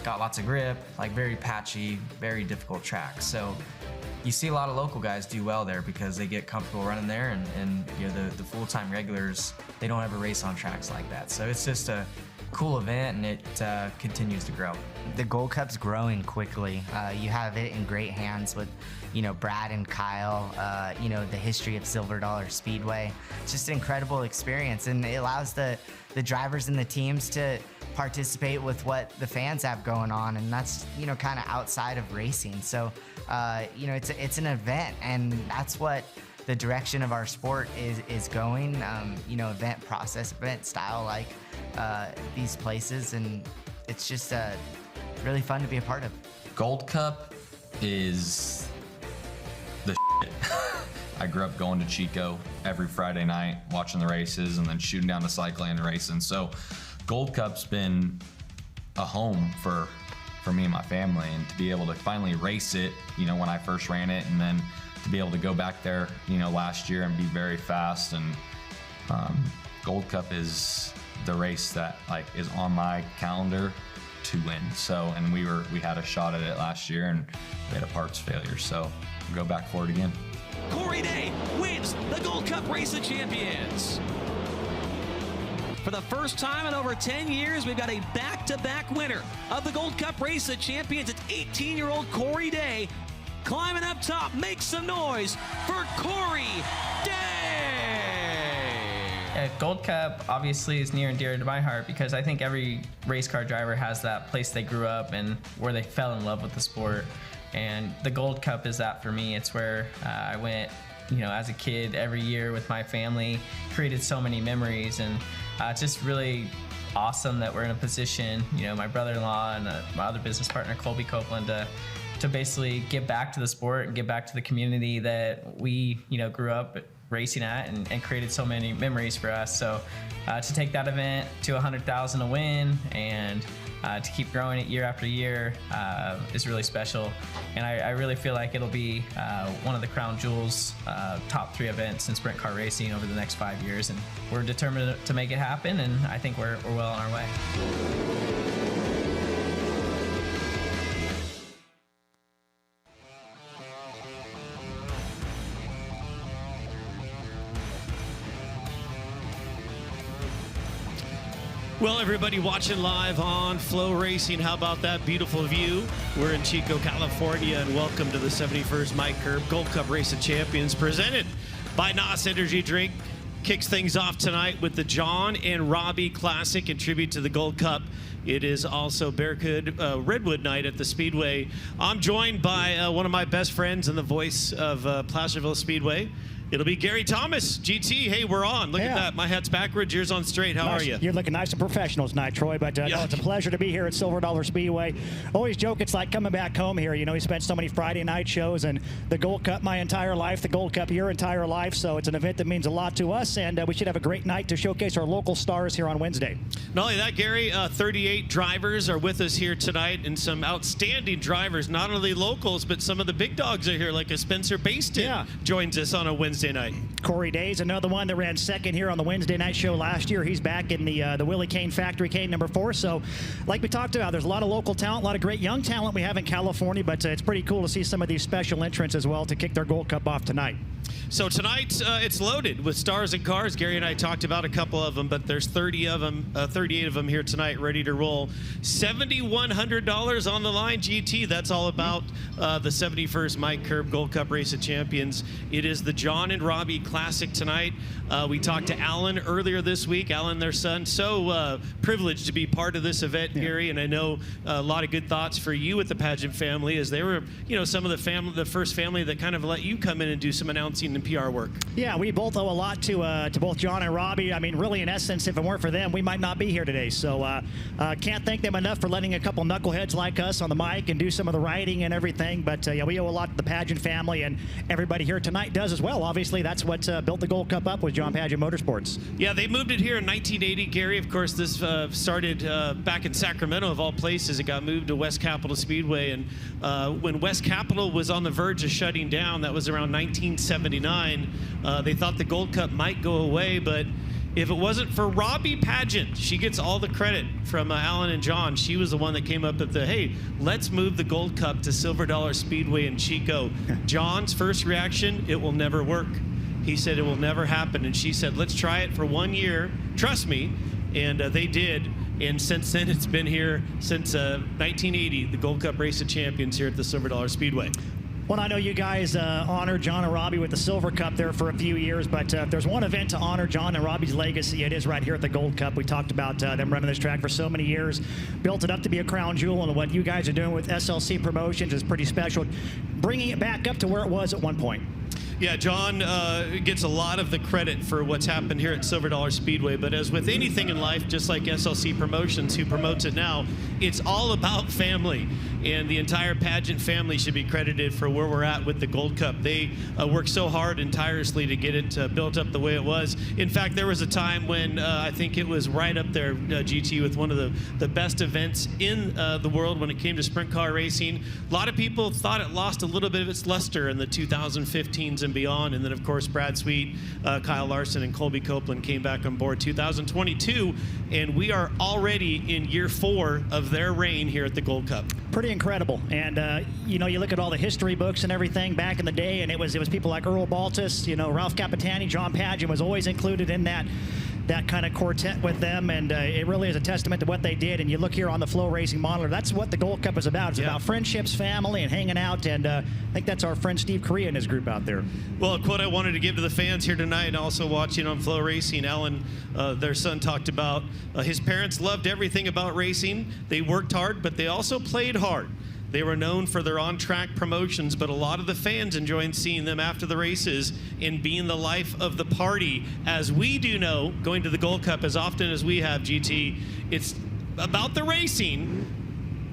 got lots of grip, like very patchy, very difficult track. So you see a lot of local guys do well there because they get comfortable running there, and you know, the full-time regulars, they don't ever race on tracks like that. So it's just a cool event, and it continues to grow. The Gold Cup's growing quickly. You have it in great hands with, you know, Brad and Kyle, you know, the history of Silver Dollar Speedway. It's just an incredible experience, and it allows the drivers and the teams to participate with what the fans have going on, and that's, you know, kind of outside of racing. So, you know, it's an event, and that's what the direction of our sport is going. You know, event process, event style, like these places, and it's just really fun to be a part of. Gold Cup is the shit. I grew up going to Chico every Friday night, watching the races, and then shooting down to Cycling and racing. So Gold Cup's been a home for me and my family, and to be able to finally race it, you know, when I first ran it, and then to be able to go back there, you know, last year and be very fast. And Gold Cup is the race that like is on my calendar to win. So, and we had a shot at it last year, and we had a parts failure, so we'll go back for it again. Corey Day wins the Gold Cup Race of Champions. For the first time in over 10 years, we've got a back-to-back winner of the Gold Cup Race of Champions. It's 18-year-old Corey Day climbing up top. Make some noise for Corey Day! Gold Cup obviously is near and dear to my heart because I think every race car driver has that place they grew up and where they fell in love with the sport. And the Gold Cup is that for me. It's where I went, you know, as a kid every year with my family, created so many memories, and it's just really awesome that we're in a position, you know, my brother-in-law and my other business partner, Colby Copeland, to basically give back to the sport and give back to the community that we, you know, grew up racing at and created so many memories for us. So to take that event to 100,000 a win and to keep growing it year after year is really special. And I really feel like it'll be one of the crown jewels, top 3 events in sprint car racing over the next 5 years. And we're determined to make it happen, and I think we're well on our way. Well, everybody watching live on FloRacing, how about that beautiful view? We're in Chico, California, and welcome to the 71st Mike Curb Gold Cup Race of Champions, presented by NOS Energy Drink. Kicks things off tonight with the John and Robbie Classic in tribute to the Gold Cup. It is also Redwood night at the Speedway. I'm joined by one of my best friends and the voice of Placerville Speedway. It'll be Gary Thomas. GT, hey, we're on. Look at that. My hat's backwards, yours on straight. How are you? You're looking nice and professional tonight, Troy, but no, it's a pleasure to be here at Silver Dollar Speedway. Always joke it's like coming back home here. You know, we spent so many Friday night shows, and the Gold Cup my entire life, the Gold Cup your entire life, so it's an event that means a lot to us, and we should have a great night to showcase our local stars here on Wednesday. Not only that, Gary, 38 drivers are with us here tonight, and some outstanding drivers, not only locals, but some of the big dogs are here, like a Spencer Baston joins us on a Wednesday night. Corey Day's another one that ran second here on the Wednesday night show last year. He's back in the Willie Kane Factory Kane number 4. So, like we talked about, there's a lot of local talent, a lot of great young talent we have in California, but it's pretty cool to see some of these special entrants as well to kick their Gold Cup off tonight. So tonight, it's loaded with stars and cars. Gary and I talked about a couple of them, but there's 38 of them here tonight ready to roll. $7,100 on the line, GT. That's all about the 71st Mike Curb Gold Cup Race of Champions. It is the John and Robbie Classic tonight. We talked to Alan earlier this week, Alan, their son. So privileged to be part of this event, Gary, and I know a lot of good thoughts for you with the Pageant family, as they were, you know, some of the first family that kind of let you come in and do some announcing and PR work. Yeah, we both owe a lot to both John and Robbie. I mean, really, in essence, if it weren't for them, we might not be here today. So can't thank them enough for letting a couple knuckleheads like us on the mic and do some of the writing and everything. But yeah, we owe a lot to the Pageant family, and everybody here tonight does as well. Obviously, that's what built the Gold Cup up, was John Pageant Motorsports. Yeah, they moved it here in 1980, Gary. Of course, this started back in Sacramento, of all places. It got moved to West Capitol Speedway, and when West Capitol was on the verge of shutting down, that was around 1979, they thought the Gold Cup might go away, but If it wasn't for Robbie Pageant, she gets all the credit from Alan and John. She was the one that came up with the, hey, let's move the Gold Cup to Silver Dollar Speedway in Chico. John's first reaction, it will never work. He said it will never happen. And she said, let's try it for 1 year. Trust me. And they did. And since then, it's been here since 1980, the Gold Cup Race of Champions here at the Silver Dollar Speedway. Well, I know you guys honored John and Robbie with the Silver Cup there for a few years, but if there's one event to honor John and Robbie's legacy, it is right here at the Gold Cup. We talked about them running this track for so many years, built it up to be a crown jewel, and what you guys are doing with SLC Promotions is pretty special, bringing it back up to where it was at one point. Yeah, John gets a lot of the credit for what's happened here at Silver Dollar Speedway, but as with anything in life, just like SLC Promotions, who promotes it now, it's all about family, and the entire pageant family should be credited for where we're at with the Gold Cup. They worked so hard and tirelessly to get it built up the way it was. In fact, there was a time when I think it was right up there, GT, with one of the best events in the world when it came to sprint car racing. A lot of people thought it lost a little bit of its luster in the 2015s and beyond, and then of course Brad Sweet, Kyle Larson, and Colby Copeland came back on board 2022, and we are already in year 4 of their reign here at the Gold Cup. Pretty incredible. And you know, you look at all the history books and everything back in the day, and it was people like Earl Baltus, you know, Ralph Capitani, John Pageant was always included in that kind of quartet with them, and it really is a testament to what they did. And you look here on the FloRacing monitor, that's what the Gold Cup is about. It's about friendships, family, and hanging out, and I think that's our friend Steve Correa and his group out there. Well, a quote I wanted to give to the fans here tonight, and also watching on FloRacing, Alan, their son, talked about his parents loved everything about racing. They worked hard, but they also played hard. They were known for their on-track promotions, but a lot of the fans enjoyed seeing them after the races and being the life of the party. As we do know, going to the Gold Cup as often as we have, GT, it's about the racing,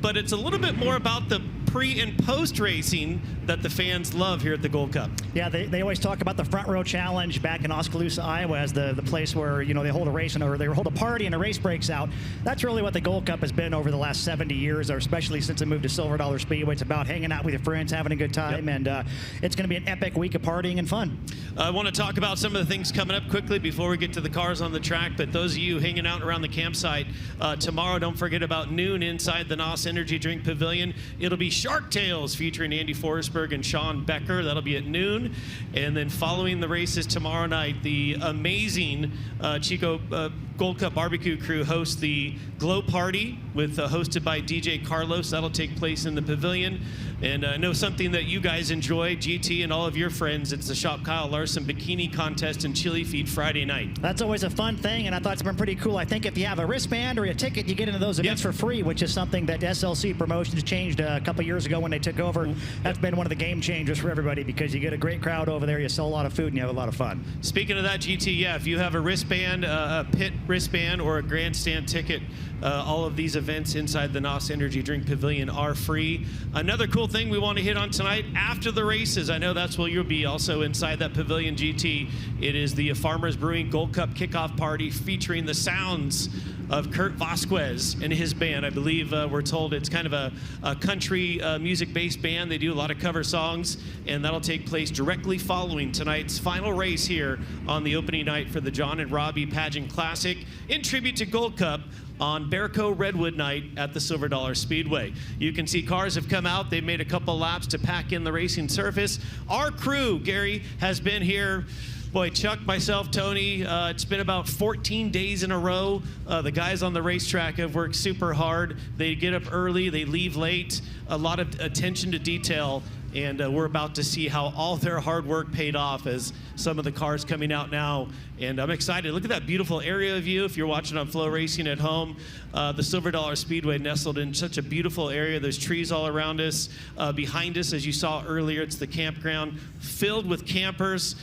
but it's a little bit more about the pre and post racing that the fans love here at the Gold Cup. Yeah, they always talk about the Front Row Challenge back in Oskaloosa, Iowa, as the place where, you know, they hold a race or they hold a party and a race breaks out. That's really what the Gold Cup has been over the last 70 years, or especially since it moved to Silver Dollar Speedway. It's about hanging out with your friends, having a good time, and it's going to be an epic week of partying and fun. I want to talk about some of the things coming up quickly before we get to the cars on the track, but those of you hanging out around the campsite, tomorrow, don't forget about noon inside the NOS Energy Drink Pavilion. It'll be Shark Tales featuring Andy Forsberg and Sean Becker. That'll be at noon. And then following the races tomorrow night, the amazing Chico Gold Cup barbecue crew hosts the Glow Party with hosted by DJ Carlos. That'll take place in the pavilion. And I know something that you guys enjoy, GT and all of your friends, it's the Shop Kyle Larson Bikini Contest and Chili Feed Friday night. That's always a fun thing, and I thought it's been pretty cool. I think if you have a wristband or a ticket, you get into those events for free, which is something that SLC Promotions changed a couple years ago when they took over. That's been one of the game changers for everybody, because you get a great crowd over there, you sell a lot of food, and you have a lot of fun. Speaking of that, GT, yeah, if you have a wristband, a pit wristband, or a grandstand ticket, all of these events inside the NOS Energy Drink Pavilion are free. Another cool thing we want to hit on tonight, after the races, I know that's where you'll be also inside that pavilion, GT. It is the Farmers Brewing Gold Cup kickoff party featuring the sounds of Kurt Vasquez and his band. I believe we're told it's kind of a country music-based band. They do a lot of cover songs, and that'll take place directly following tonight's final race here on the opening night for the John and Robbie Pageant Classic in tribute to Gold Cup on Bearco Redwood night at the Silver Dollar Speedway. You can see cars have come out. They've made a couple laps to pack in the racing surface. Our crew, Gary, has been here. Boy, Chuck, myself, Tony, it's been about 14 days in a row. The guys on the racetrack have worked super hard. They get up early, they leave late, a lot of attention to detail, and we're about to see how all their hard work paid off as some of the cars coming out now. And I'm excited. Look at that beautiful area view if you're watching on FloRacing at home. The Silver Dollar Speedway nestled in such a beautiful area. There's trees all around us. Behind us, as you saw earlier, it's the campground filled with campers.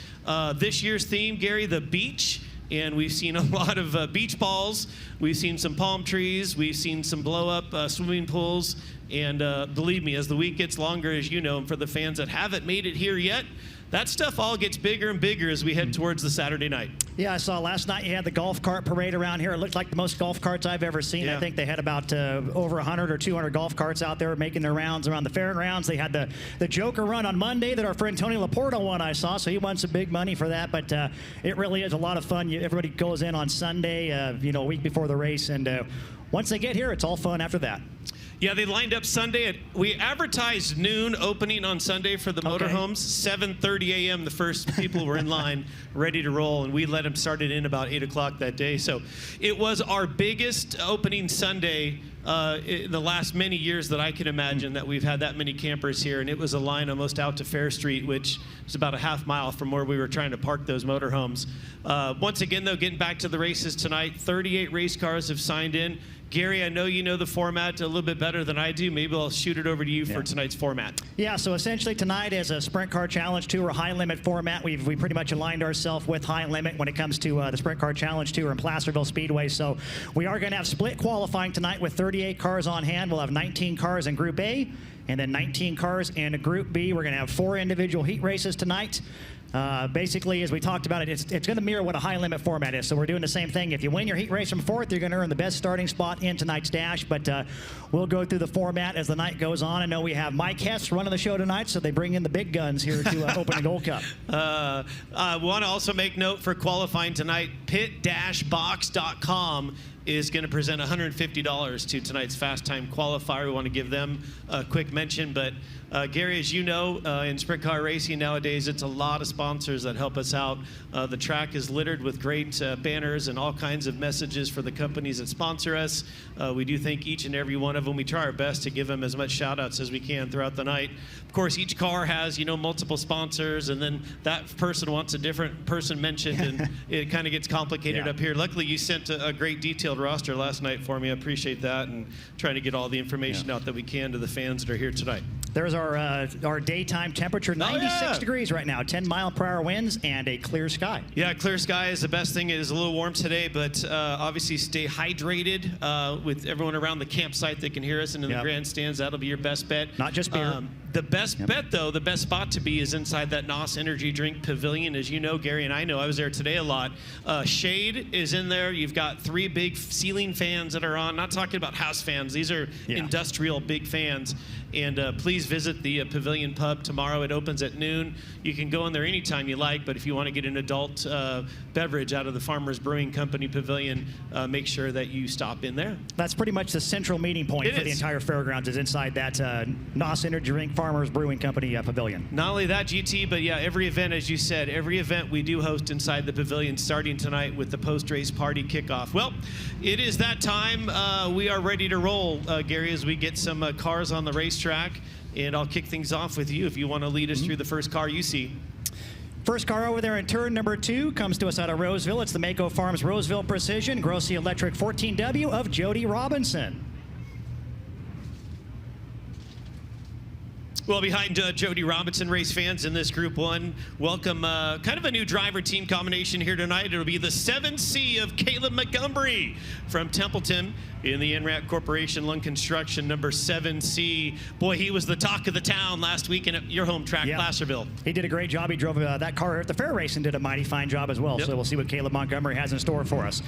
This year's theme, Gary, the beach. And we've seen a lot of beach balls. We've seen some palm trees. We've seen some blow-up swimming pools. And believe me, as the week gets longer, as you know, and for the fans that haven't made it here yet, that stuff all gets bigger and bigger as we head towards the Saturday night. Yeah, I saw last night you had the golf cart parade around here. It looked like the most golf carts I've ever seen. Yeah. I think they had about over 100 or 200 golf carts out there making their rounds around the fairgrounds. They had the Joker run on Monday that our friend Tony Laporta won, I saw, so he won some big money for that. But it really is a lot of fun. Everybody goes in on Sunday, a week before the race, and once they get here, it's all fun after that. Yeah, they lined up Sunday. We advertised noon opening on Sunday for the motorhomes. 7:30 a.m. the first people were in line, ready to roll, and we let them start it in about 8 o'clock that day. So it was our biggest opening Sunday in the last many years that I can imagine that we've had that many campers here. And it was a line almost out to Fair Street, which is about a half mile from where we were trying to park those motorhomes. Once again, though, getting back to the races tonight, 38 race cars have signed in. Gary, I know you know the format a little bit better than I do. Maybe I'll shoot it over to you for tonight's format. Yeah, so essentially tonight is a Sprint Car Challenge Tour high limit format. We pretty much aligned ourselves with high limit when it comes to the Sprint Car Challenge Tour in Placerville Speedway. So we are going to have split qualifying tonight with 38 cars on hand. We'll have 19 cars in Group A and then 19 cars in Group B. We're going to have 4 individual heat races tonight. Basically, as we talked about it's going to mirror what a high limit format is. So we're doing the same thing. If you win your heat race from 4th, you're going to earn the best starting spot in tonight's dash. But we'll go through the format as the night goes on. I know we have Mike Hess running the show tonight, so they bring in the big guns here to open the Gold Cup. I want to also make note for qualifying tonight, pit-box.com is going to present $150 to tonight's fast time qualifier. We want to give them a quick mention, but Gary, as you know, in sprint car racing nowadays, it's a lot of sponsors that help us out. The track is littered with great banners and all kinds of messages for the companies that sponsor us. We do thank each and every one of them. We try our best to give them as much shout outs as we can throughout the night. Of course, each car has, multiple sponsors, and then that person wants a different person mentioned, and it kind of gets complicated up here. Luckily, you sent a great detailed roster last night for me. I appreciate that, and trying to get all the information out that we can to the fans that are here tonight. There's our daytime temperature, 96 degrees right now, 10-mile-per-hour winds, and a clear sky. Yeah, clear sky is the best thing. It is a little warm today, but obviously stay hydrated with everyone around the campsite that can hear us, and in the grandstands, that'll be your best bet. Not just beer. The best bet, though, the best spot to be is inside that NOS Energy Drink Pavilion. As you know, Gary, and I know, I was there today a lot. Shade is in there. You've got 3 big ceiling fans that are on. Not talking about house fans. These are industrial big fans. And please visit the Pavilion Pub tomorrow. It opens at noon. You can go in there anytime you like, but if you want to get an adult beverage out of the Farmers Brewing Company Pavilion, make sure that you stop in there. That's pretty much the central meeting point for the entire fairgrounds is inside that NOS Energy Drink Farmers Brewing Company Pavilion. Not only that, GT, but yeah, every event, as you said, every event we do host inside the pavilion starting tonight with the post-race party kickoff. Well, it is that time. We are ready to roll, Gary, as we get some cars on the racetrack. And I'll kick things off with you if you want to lead us through the first car you see. First car over there in turn number 2 comes to us out of Roseville. It's the Mako Farms Roseville Precision Grossi Electric 14W of Jody Robinson. Well, behind Jody Robinson, race fans in this Group 1, welcome kind of a new driver team combination here tonight. It'll be the 7C of Caleb Montgomery from Templeton in the NRAC Corporation Lund Construction number 7C. Boy, he was the talk of the town last week at your home track, Placerville. He did a great job. He drove that car at the fair race and did a mighty fine job as well. So we'll see what Caleb Montgomery has in store for us.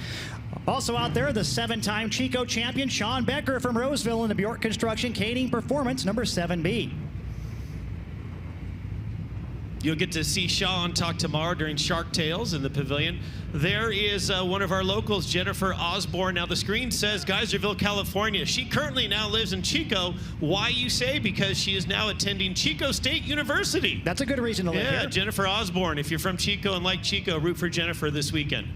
Also out there, the 7-time Chico champion, Sean Becker from Roseville in the Bjork Construction Kading Performance number 7B. You'll get to see Sean talk tomorrow during Shark Tales in the pavilion. There is one of our locals, Jennifer Osborne. Now, the screen says Geyserville, California. She currently now lives in Chico. Why, you say? Because she is now attending Chico State University. That's a good reason to live here. Yeah, Jennifer Osborne. If you're from Chico and like Chico, root for Jennifer this weekend.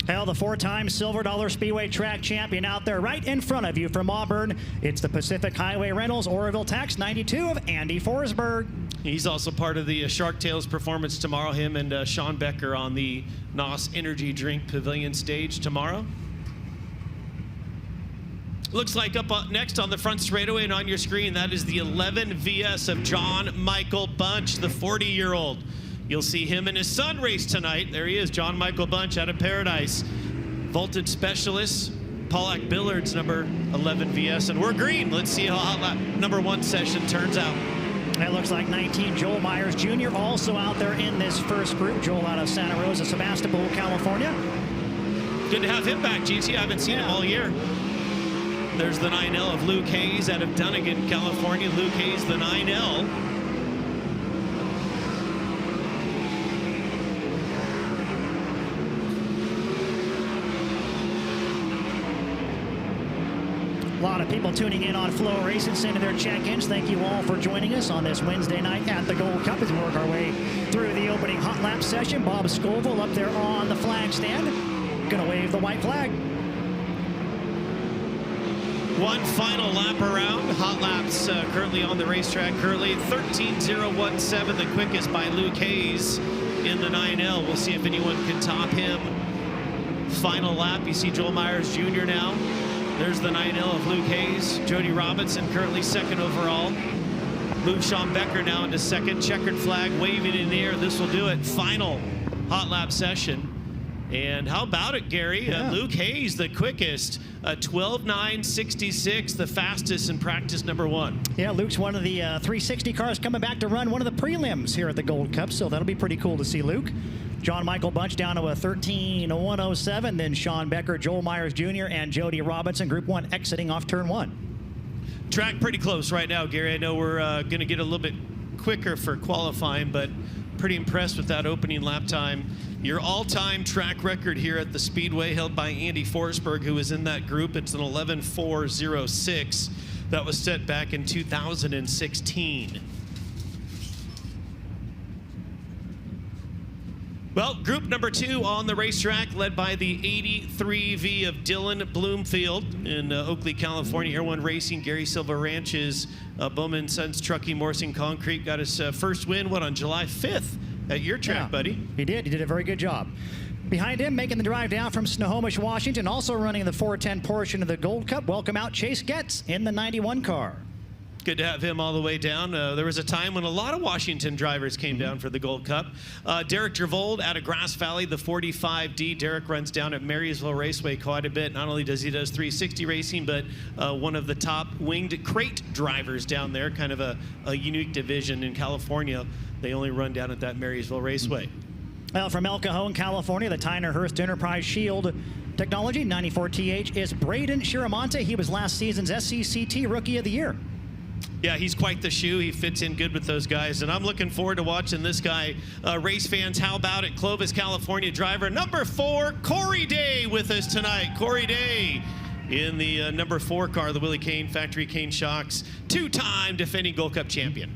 Hell, the 4-time Silver Dollar Speedway track champion out there right in front of you from Auburn. It's the Pacific Highway Rentals Oroville Tax 92 of Andy Forsberg. He's also part of the Shark Tales performance tomorrow, him and Sean Becker on the NOS Energy Drink Pavilion stage tomorrow. Looks like up next on the front straightaway and on your screen, that is the 11 VS of John Michael Bunch, the 40-year-old. You'll see him and his son race tonight. There he is, John Michael Bunch out of Paradise. Voltage specialist, Pollack Billards, number 11 VS. And we're green. Let's see how that number 1 session turns out. And it looks like 19, Joel Myers Jr. also out there in this first group. Joel out of Santa Rosa, Sebastopol, California. Good to have him back, GT. I haven't seen him all year. There's the 9L of Luke Hayes out of Dunnigan, California. Luke Hayes, the 9L. A lot of people tuning in on FloRacing, sending their check-ins. Thank you all for joining us on this Wednesday night at the Gold Cup as we work our way through the opening hot lap session. Bob Scoville up there on the flag stand, gonna wave the white flag. One final lap around. Hot laps currently on the racetrack. Currently 13:017, the quickest by Luke Hayes in the 9L. We'll see if anyone can top him. Final lap. You see Joel Myers Jr. now. There's the 9L of Luke Hayes. Jody Robinson currently second overall. Move Sean Becker now into second. Checkered flag waving in the air. This will do it. Final hot lap session. And how about it, Gary? Yeah. Luke Hayes, the quickest, 12:09.66, the fastest in practice number 1. Yeah, Luke's one of the 360 cars coming back to run one of the prelims here at the Gold Cup, so that'll be pretty cool to see Luke. John Michael Bunch down to a 13:01.07, then Sean Becker, Joel Myers Jr., and Jody Robinson, Group 1 exiting off turn 1. Track pretty close right now, Gary. I know we're going to get a little bit quicker for qualifying, but pretty impressed with that opening lap time. Your all-time track record here at the Speedway held by Andy Forsberg, who was in that group. It's an 11:4.06. That was set back in 2016. Well, group number 2 on the racetrack, led by the 83V of Dylan Bloomfield in Oakley, California. Air One Racing, Gary Silva Ranches, Bowman Sons Trucking, Morrison Concrete got his first win, on July 5th at your track, buddy? He did. He did a very good job. Behind him, making the drive down from Snohomish, Washington, also running the 410 portion of the Gold Cup. Welcome out Chase Getz in the 91 car. Good to have him all the way down. There was a time when a lot of Washington drivers came down for the Gold Cup. Derek Gervold out of Grass Valley, the 45D. Derek runs down at Marysville Raceway quite a bit. Not only does he 360 racing, but one of the top winged crate drivers down there, kind of a unique division in California. They only run down at that Marysville Raceway. Well, from El Cajon, California, the Tyner Hurst Enterprise Shield Technology 94TH is Braden Shiramonte. He was last season's SCCT Rookie of the Year. Yeah, he's quite the shoe. He fits in good with those guys, and I'm looking forward to watching this guy. Race fans, how about it? Clovis, California driver number 4, Corey Day, with us tonight. Corey Day in the number 4 car, the Willie Kane Factory Kane Shocks, 2-time defending Gold Cup champion.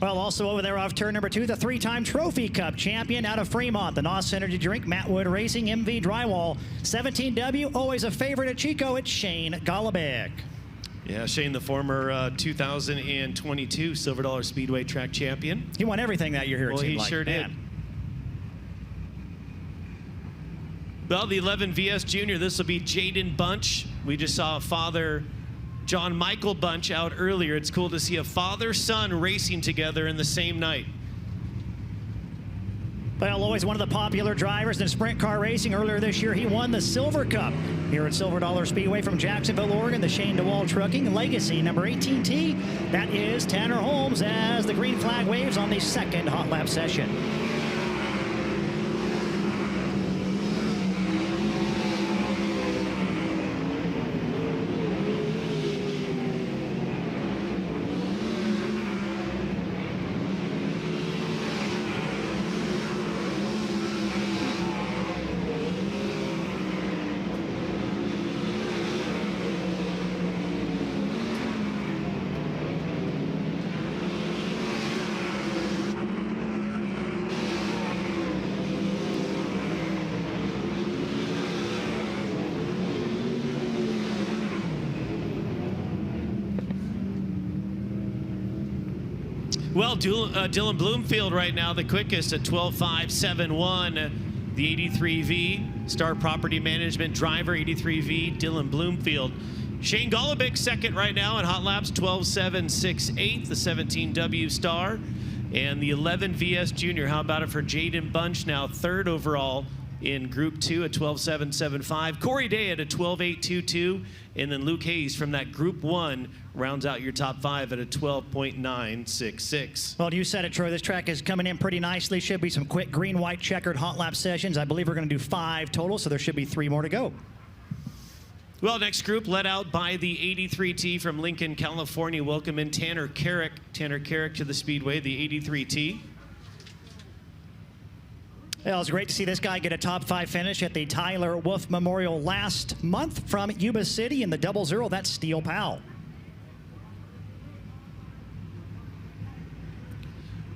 Well, also over there off turn number 2, the 3-time Trophy Cup champion out of Fremont, the NOS Energy Drink, Matt Wood Racing, MV Drywall, 17W, always a favorite at Chico, it's Shane Golobic. Yeah, Shane, the former 2022 Silver Dollar Speedway track champion. He won everything that year here, it seemed like. Sure did. Well, the 11 VS Junior, this will be Jaden Bunch. We just saw father John Michael Bunch out earlier. It's cool to see a father-son racing together in the same night. Well, always one of the popular drivers in sprint car racing. Earlier this year, he won the Silver Cup here at Silver Dollar Speedway from Jacksonville, Oregon. The Shane DeWall Trucking Legacy number 18T. That is Tanner Holmes as the green flag waves on the second hot lap session. Well, Dylan Bloomfield right now, the quickest at 12:05.71. The 83V, Star Property Management driver, 83V, Dylan Bloomfield. Shane Golobic second right now in hot laps, 12:07.68, the 17W Star. And the 11 VS Junior, how about it for Jaden Bunch now, third overall in Group 2 at 12.775. Corey Day at a 12.822. And then Luke Hayes from that Group 1 rounds out your top 5 at a 12.966. Well, you said it, Troy. This track is coming in pretty nicely. Should be some quick green, white, checkered hot lap sessions. I believe we're going to do 5 total, so there should be 3 more to go. Well, next group led out by the 83T from Lincoln, California. Welcome in Tanner Carrick. Tanner Carrick to the Speedway, the 83T. Well, it was great to see this guy get a top 5 finish at the Tyler Wolf Memorial last month from Yuba City in the 00. That's Steel Pal.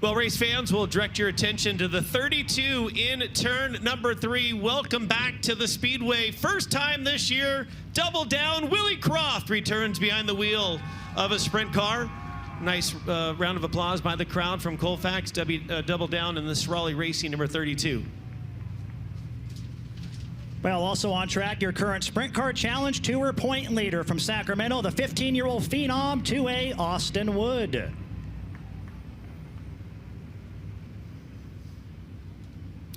Well, race fans, will direct your attention to the 32 in turn number 3. Welcome back to the Speedway. First time this year, Double Down. Willie Croft returns behind the wheel of a sprint car. Nice round of applause by the crowd from Colfax. Double Down in this Raleigh Racing number 32. Well, also on track, your current Sprint Car Challenge Tour point leader from Sacramento, the 15-year-old Phenom 2A Austin Wood.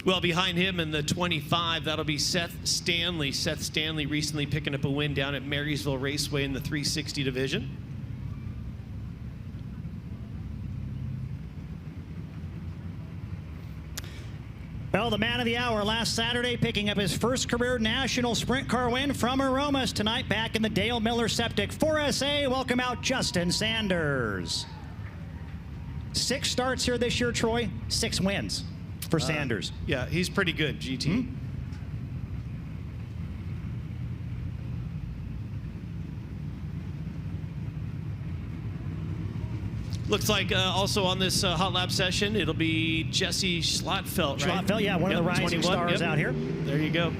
Well, behind him in the 25, that'll be Seth Stanley. Seth Stanley recently picking up a win down at Marysville Raceway in the 360 division. Well, the man of the hour last Saturday, picking up his first career national sprint car win from Aromas tonight back in the Dale Miller Septic 4SA. Welcome out Justin Sanders. 6 starts here this year, Troy. 6 wins for Sanders. Yeah, he's pretty good, GT. Looks like also on this hot lap session, it'll be Jesse Schlotfelt, right? Schlotfelt, yeah, one of the rising stars out here. There you go.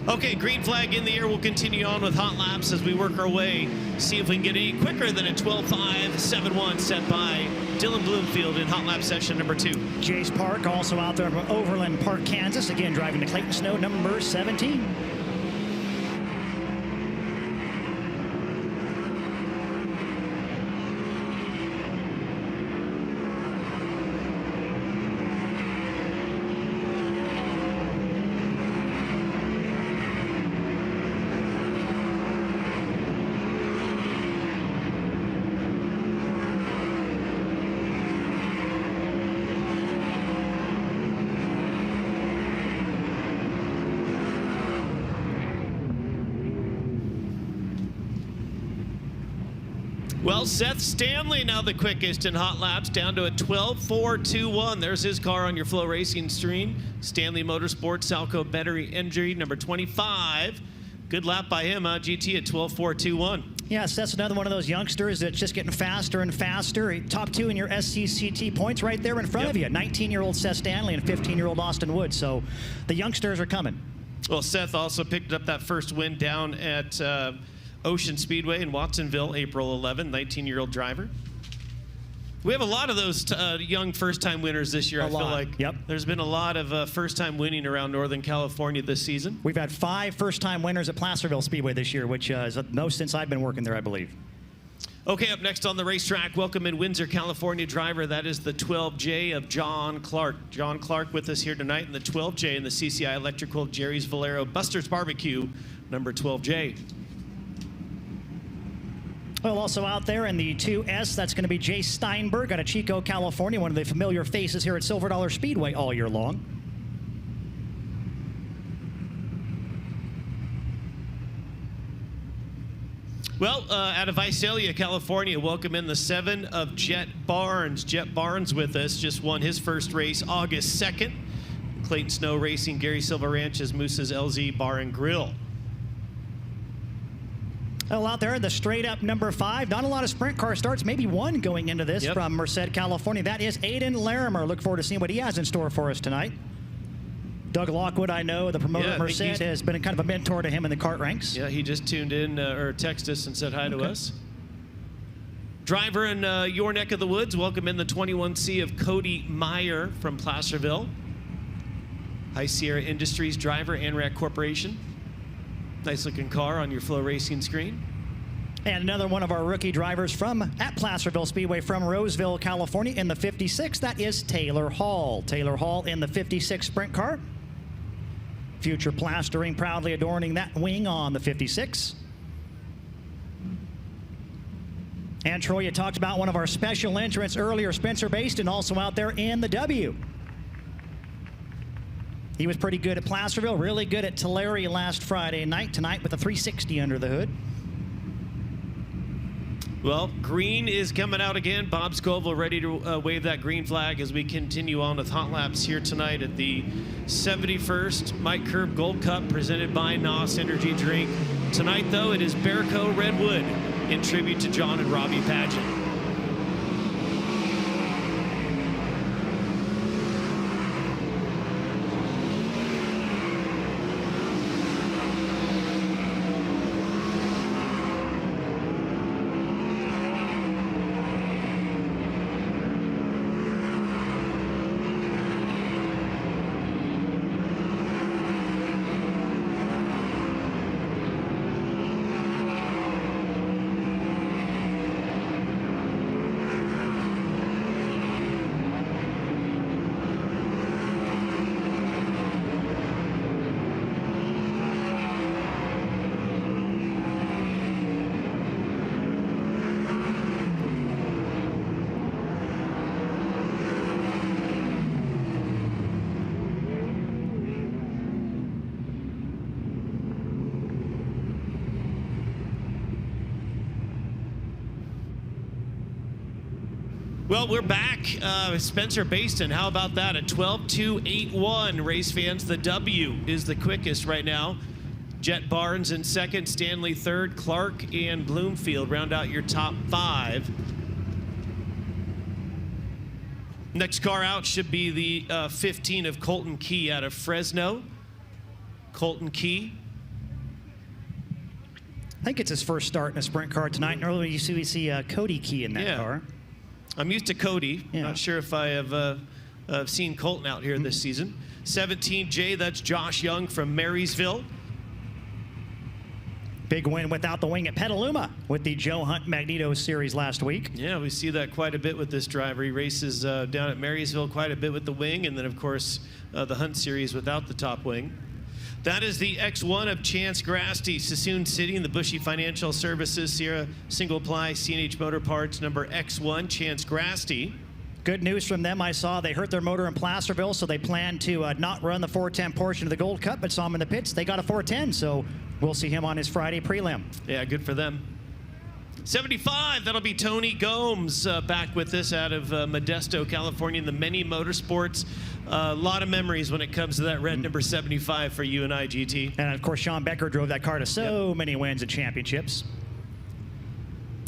Okay, green flag in the air. We'll continue on with hot laps as we work our way. See if we can get any quicker than a 12.571 set by Dylan Bloomfield in hot lap session number 2. Jace Park also out there from Overland Park, Kansas. Again, driving to Clayton Snow, number 17. Well, Seth Stanley now the quickest in hot laps, down to a 12.421. There's his car on your FloRacing screen. Stanley Motorsports, Salco Battery Energy, number 25. Good lap by him, GT at 12.421. Yes, that's another one of those youngsters that's just getting faster and faster. Top 2 in your SCCT points right there in front of you. 19-year-old Seth Stanley and 15-year-old Austin Wood. So the youngsters are coming. Well, Seth also picked up that first win down at Ocean Speedway in Watsonville, April 11, 19-year-old driver. We have a lot of those young first-time winners this year. I feel like there's been a lot of first-time winning around Northern California this season. We've had 5 first-time winners at Placerville Speedway this year, which is the most since I've been working there, I believe. Okay, up next on the racetrack, welcome in Windsor, California driver. That is the 12J of John Clark. John Clark with us here tonight in the 12J in the CCI Electrical Jerry's Valero Buster's Barbecue, number 12J. Well, also out there in the 2S, that's going to be Jay Steinberg out of Chico, California, one of the familiar faces here at Silver Dollar Speedway all year long. Well, out of Visalia, California, welcome in the 7 of Jet Barnes. Jet Barnes with us, just won his first race August 2nd. Clayton Snow Racing, Gary Silva Ranch's Moose's LZ Bar and Grill. Well, out there, the straight-up number 5. Not a lot of sprint car starts, maybe one going into this from Merced, California. That is Aiden Larimer. Look forward to seeing what he has in store for us tonight. Doug Lockwood, I know, the promoter at Merced, has been kind of a mentor to him in the kart ranks. Yeah, he just tuned in or texted us and said hi to us. Driver in your neck of the woods, welcome in the 21C of Cody Meyer from Placerville. High Sierra Industries driver, ANRAC Corporation. Nice looking car on your FloRacing screen. And another one of our rookie drivers from at Placerville Speedway from Roseville, California in the 56. That is Taylor Hall. Taylor Hall in the 56 sprint car. Future plastering proudly adorning that wing on the 56. And Troy, you talked about one of our special entrants earlier, Spencer Baston, also out there in the W. He was pretty good at Placerville, really good at Tulare last Friday night. Tonight with a 360 under the hood. Well, green is coming out again. Bob Scoville ready to wave that green flag as we continue on with hot laps here tonight at the 71st Mike Curb Gold Cup presented by NOS Energy Drink. Tonight, though, it is Bearco Redwood in tribute to John and Robbie Pageant. Well, we're back. Spencer Baston, how about that? A 12.281. Race fans, the W is the quickest right now. Jet Barnes in second, Stanley third, Clark and Bloomfield round out your top 5. Next car out should be the 15 of Colton Key out of Fresno. Colton Key. I think it's his first start in a sprint car tonight. And earlier we see Cody Key in that car. I'm used to Cody. Yeah. Not sure if I have seen Colton out here this season. 17J, that's Josh Young from Marysville. Big win without the wing at Petaluma with the Joe Hunt Magneto Series last week. Yeah, we see that quite a bit with this driver. He races down at Marysville quite a bit with the wing, and then, of course, the Hunt Series without the top wing. That is the X1 of Chance Grasty, Sassoon City, and the Bushy Financial Services, Sierra Single Ply, CNH Motor Parts, number X1, Chance Grasty. Good news from them. I saw they hurt their motor in Placerville, so they plan to not run the 410 portion of the Gold Cup, but saw him in the pits. They got a 410, so we'll see him on his Friday prelim. Yeah, good for them. 75, that'll be Tony Gomes back with us out of Modesto, California, in the Many Motorsports. A lot of memories when it comes to that red number 75 for you and I, GT. And, of course, Sean Becker drove that car to so many wins and championships.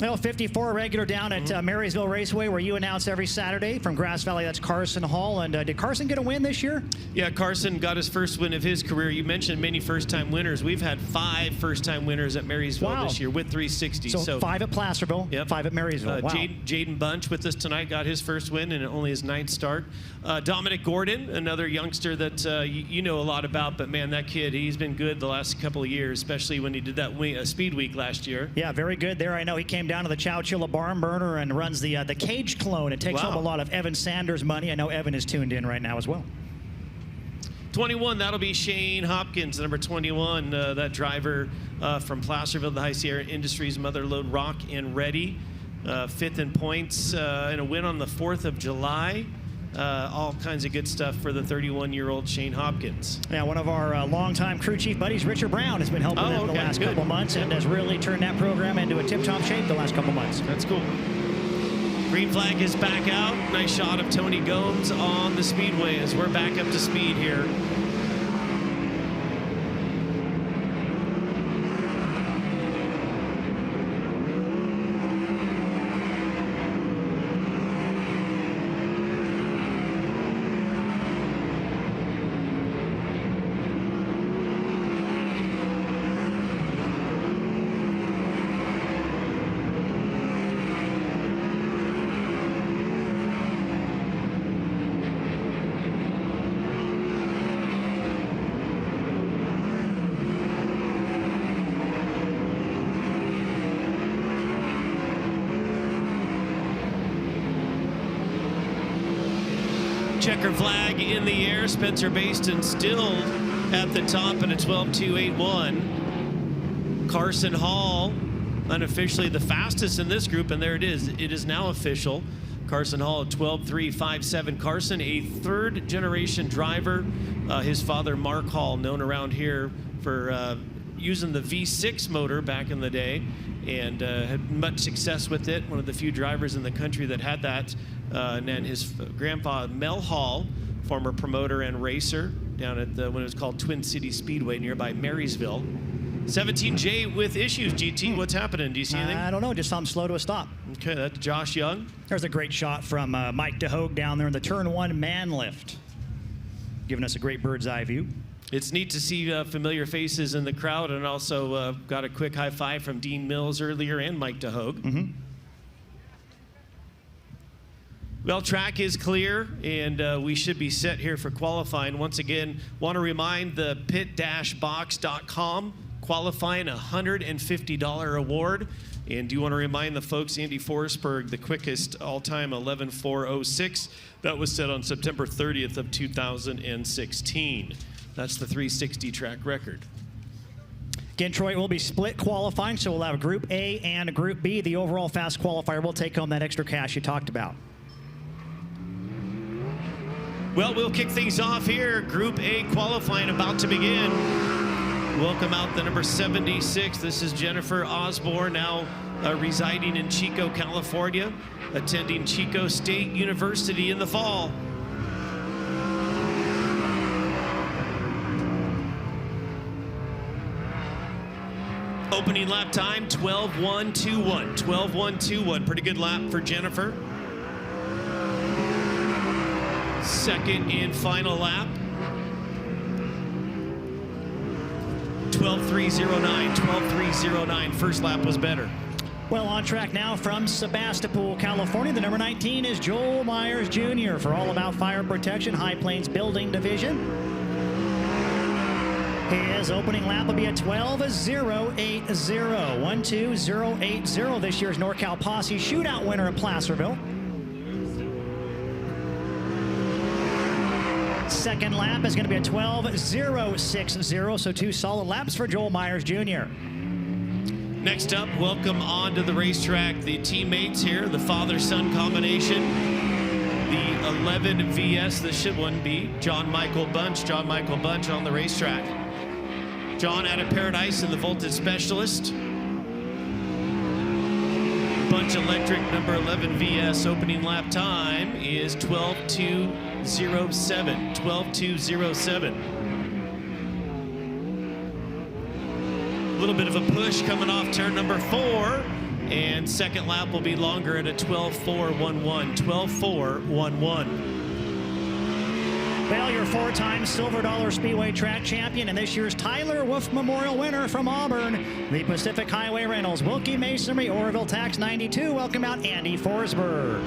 Well, 54 regular down at Marysville Raceway, where you announce every Saturday from Grass Valley. That's Carson Hall. And did Carson get a win this year? Yeah, Carson got his first win of his career. You mentioned many first-time winners. We've had 5 first-time winners at Marysville this year with 360. So 5 at Placerville, 5 at Marysville. Wow. Jaden Bunch with us tonight got his first win and only his 9th start. Dominic Gordon, another youngster that you know a lot about, but man, that kid, he's been good the last couple of years, especially when he did that Speed Week last year. Yeah, very good there. I know he came down to the Chowchilla Barn Burner and runs the Cage Clone. It takes home a lot of Evan Sanders money. I know Evan is tuned in right now as well. 21, that'll be Shane Hopkins, number 21, that driver from Placerville, the High Sierra Industries, Motherlode Rock and Ready. 5th in points and a win on the 4th of July. All kinds of good stuff for the 31-year-old Shane Hopkins. Yeah, one of our longtime crew chief buddies, Richard Brown, has been helping them the last couple months and has really turned that program into a tip-top shape the last couple months. That's cool. Green flag is back out. Nice shot of Tony Gomes on the Speedway as we're back up to speed here. Checker flag in the air. Spencer Baston still at the top at a 12.281. Carson Hall, unofficially the fastest in this group, and there it is. It is now official. Carson Hall, 12.357. Carson, a third-generation driver. His father, Mark Hall, known around here for using the V6 motor back in the day, and had much success with it. One of the few drivers in the country that had that. And then his grandfather, Mel Hall, former promoter and racer down at when it was called Twin City Speedway nearby Marysville. 17J with issues, GT. What's happening? Do you see anything? I don't know. Just something slow to a stop. Okay, that's Josh Young. There's a great shot from Mike DeHogue down there in the turn 1 man lift, giving us a great bird's eye view. It's neat to see familiar faces in the crowd, and also got a quick high five from Dean Mills earlier and Mike DeHogue. Well, track is clear, and we should be set here for qualifying. Once again, want to remind the pit-box.com qualifying $150 award. And do you want to remind the folks, Andy Forsberg, the quickest all-time 11.406, that was set on September 30th of 2016. That's the 360 track record. Again, Troy, will be split qualifying, so we'll have Group A and Group B. The overall fast qualifier will take home that extra cash you talked about. Well, we'll kick things off here. Group A qualifying about to begin. Welcome out the number 76. This is Jennifer Osborne, now residing in Chico, California, attending Chico State University in the fall. Opening lap time, 12.121. 12.121, pretty good lap for Jennifer. Second and final lap, 12.309. 12.309. First lap was better. Well, on track now from Sebastopol, California. The number 19 is Joel Myers Jr. for All About Fire Protection, High Plains Building Division. His opening lap will be a 12.080. 12.080. This year's NorCal Posse Shootout winner at Placerville. Second lap is going to be a 12.060, so 2 solid laps for Joel Myers Jr. Next up, welcome onto the racetrack the teammates here, the father-son combination, the 11 VS, this should one be, John Michael Bunch. John Michael Bunch on the racetrack. John out of Paradise and the Voltage Specialist. Bunch Electric number 11 VS opening lap time is 12.207. 12.207. A little bit of a push coming off turn number 4, and second lap will be longer at a 12.411. 12.411. Well, your 4-time Silver Dollar Speedway track champion and this year's Tyler Wolf Memorial winner from Auburn, the Pacific Highway Rentals, Wilkie Masonry, Oroville Tax 92. Welcome out Andy Forsberg.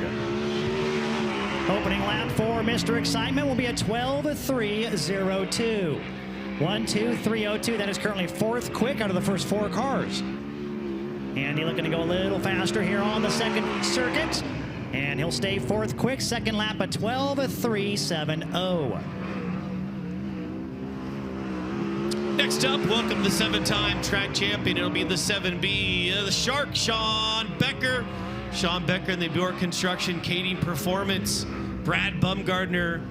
Opening lap for Mr. Excitement will be a 12.302. 1.2302. That is currently 4th quick out of the first 4 cars. Andy looking to go a little faster here on the second circuit. And he'll stay 4th quick. Second lap at 12.370. Next up, welcome the 7-time track champion. It'll be the 7B, the Shark, Sean Becker. Sean Becker and the Bjork Construction Kading Performance. Brad Bumgardner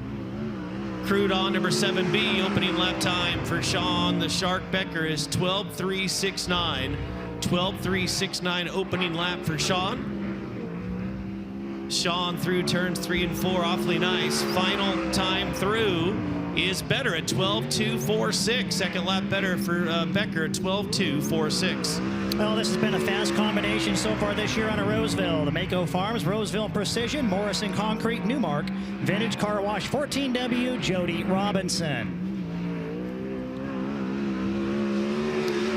crewed on number 7B. Opening lap time for Sean the Shark Becker is 12.369. 12.369 opening lap for Sean. Sean through turns 3 and 4, awfully nice. Final time through is better at 12.246. Second lap better for Becker at 12.246. Well, this has been a fast combination so far this year out of Roseville. The Mako Farms, Roseville Precision, Morrison Concrete, Newmark, Vintage Car Wash, 14W, Jody Robinson.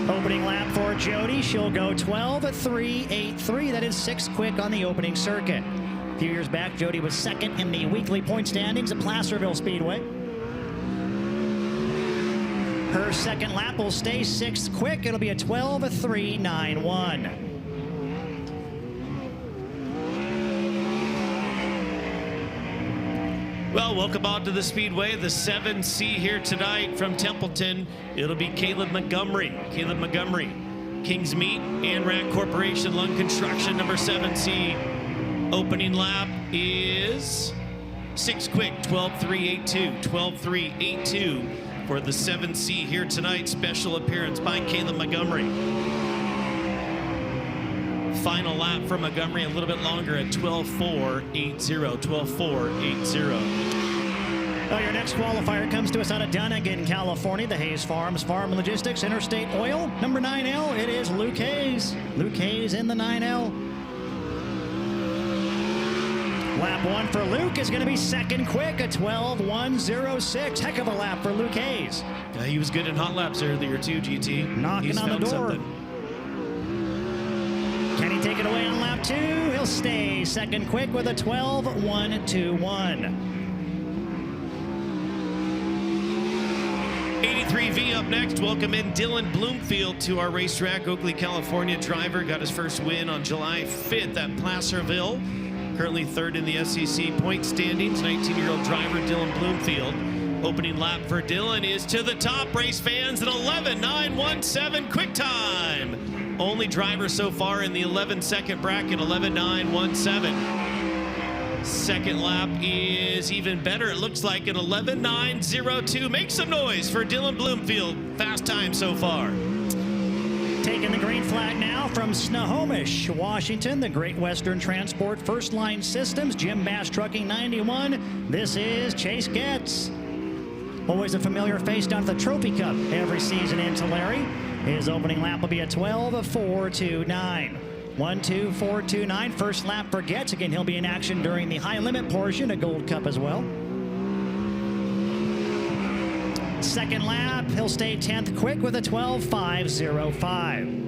Opening lap for Jody. She'll go 12.383. That is 6th quick on the opening circuit. A few years back, Jody was 2nd in the weekly point standings at Placerville Speedway. Her second lap will stay 6th quick. It'll be a 12.391. Well, welcome on to the Speedway, the 7C here tonight from Templeton. It'll be Caleb Montgomery. King's Meat, Anrac Corporation, Lund Construction, number 7C. Opening lap is 6 quick, 12.382. 12.382 for the 7C here tonight. Special appearance by Caleb Montgomery. Final lap for Montgomery a little bit longer at 12.480. 12.480. Well, your next qualifier comes to us out of Dunnigan, California. The Hayes Farms Farm Logistics Interstate Oil. Number 9L, it is Luke Hayes. Luke Hayes in the 9L. Lap 1 for Luke is going to be second quick at 12.106. Heck of a lap for Luke Hayes. He was good in hot laps earlier too, GT. Knocking He's on the door. something. Can he take it away on lap 2? He'll stay second quick with a 12.121. 83V up next. Welcome in Dylan Bloomfield to our racetrack. Oakley, California driver. Got his first win on July 5th at Placerville. Currently third in the SEC point standings. 19-year-old driver Dylan Bloomfield. Opening lap for Dylan is to the top, race fans, at 11.917 quick time. Only driver so far in the 11-second bracket, 11.917. Second lap is even better. It looks like an 11.902. Make some noise for Dylan Bloomfield. Fast time so far. Taking the green flag now from Snohomish, Washington, the Great Western Transport First Line Systems, Jim Bass Trucking 91. This is Chase Getz. Always a familiar face down at the Trophy Cup every season in Tulare. His opening lap will be a 12.429. 1.2429. First lap for Getz. Again, he'll be in action during the high limit portion of Gold Cup as well. Second lap, he'll stay 10th quick with a 12.505.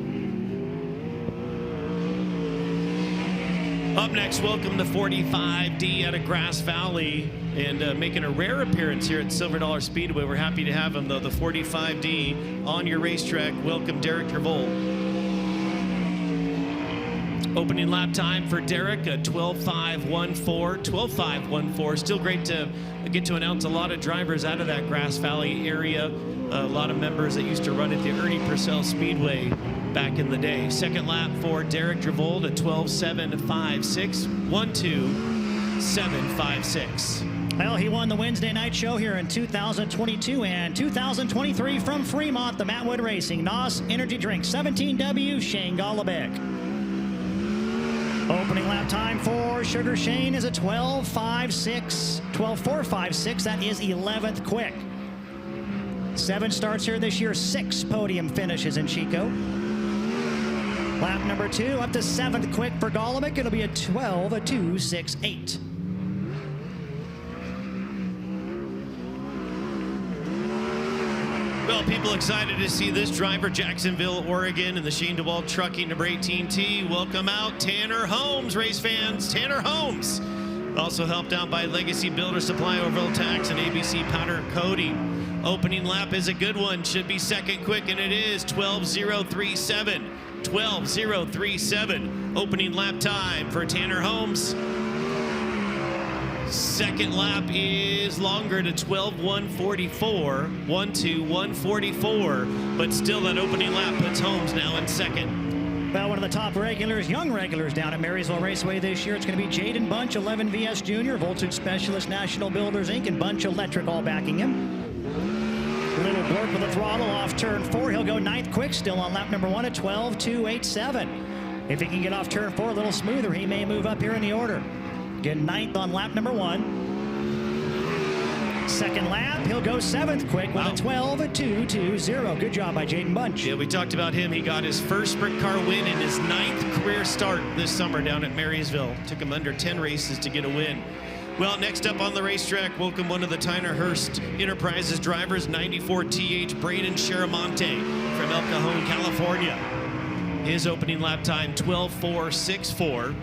Up next, welcome to 45D out of Grass Valley, and making a rare appearance here at Silver Dollar Speedway. We're happy to have him, though, the 45D on your racetrack. Welcome, Derek Gervol. Opening lap time for Derek, a 12.514. 12.514. Still great to get to announce a lot of drivers out of that Grass Valley area. A lot of members that used to run at the Ernie Purcell Speedway back in the day. Second lap for Derek Gervol, a 12.756. 1.2756. Well, he won the Wednesday night show here in 2022 and 2023 from Fremont, the Mattwood Racing NOS Energy Drink 17W Shane Golobic. Opening lap time for Sugar Shane is a 12.56, 12.456. That is 11th quick. 7 starts here this year, 6 podium finishes in Chico. Lap number 2 up to 7th quick for Golobic. It'll be a 12.268. Well, people excited to see this driver, Jacksonville, Oregon, in the Shane DeWalt Trucking number 18T. Welcome out Tanner Holmes, race fans. Tanner Holmes. Also helped out by Legacy Builder Supply, Orville Tax, and ABC Powder Coating. Opening lap is a good one. Should be second quick, and it is 12.037. 12.037. Opening lap time for Tanner Holmes. Second lap is longer to 12.144, 1.144, but still that opening lap puts Holmes now in second. Well, one of the top regulars, young regulars down at Marysville Raceway this year, it's going to be Jaden Bunch, 11 VS Junior, Voltage Specialist, National Builders Inc., and Bunch Electric all backing him. Little Blurk with a throttle off turn 4. He'll go 9th quick, still on lap number 1 at 12.287. If he can get off turn 4 a little smoother, he may move up here in the order. Again, 9th on lap number 1. Second lap, he'll go 7th quick with a 12.220. Good job by Jaden Bunch. Yeah, we talked about him. He got his first sprint car win in his 9th career start this summer down at Marysville. Took him under 10 races to get a win. Well, next up on the racetrack, welcome one of the Tyner Hurst Enterprises drivers, 94TH Braden Charamonte from El Cajon, California. His opening lap time, 12.464.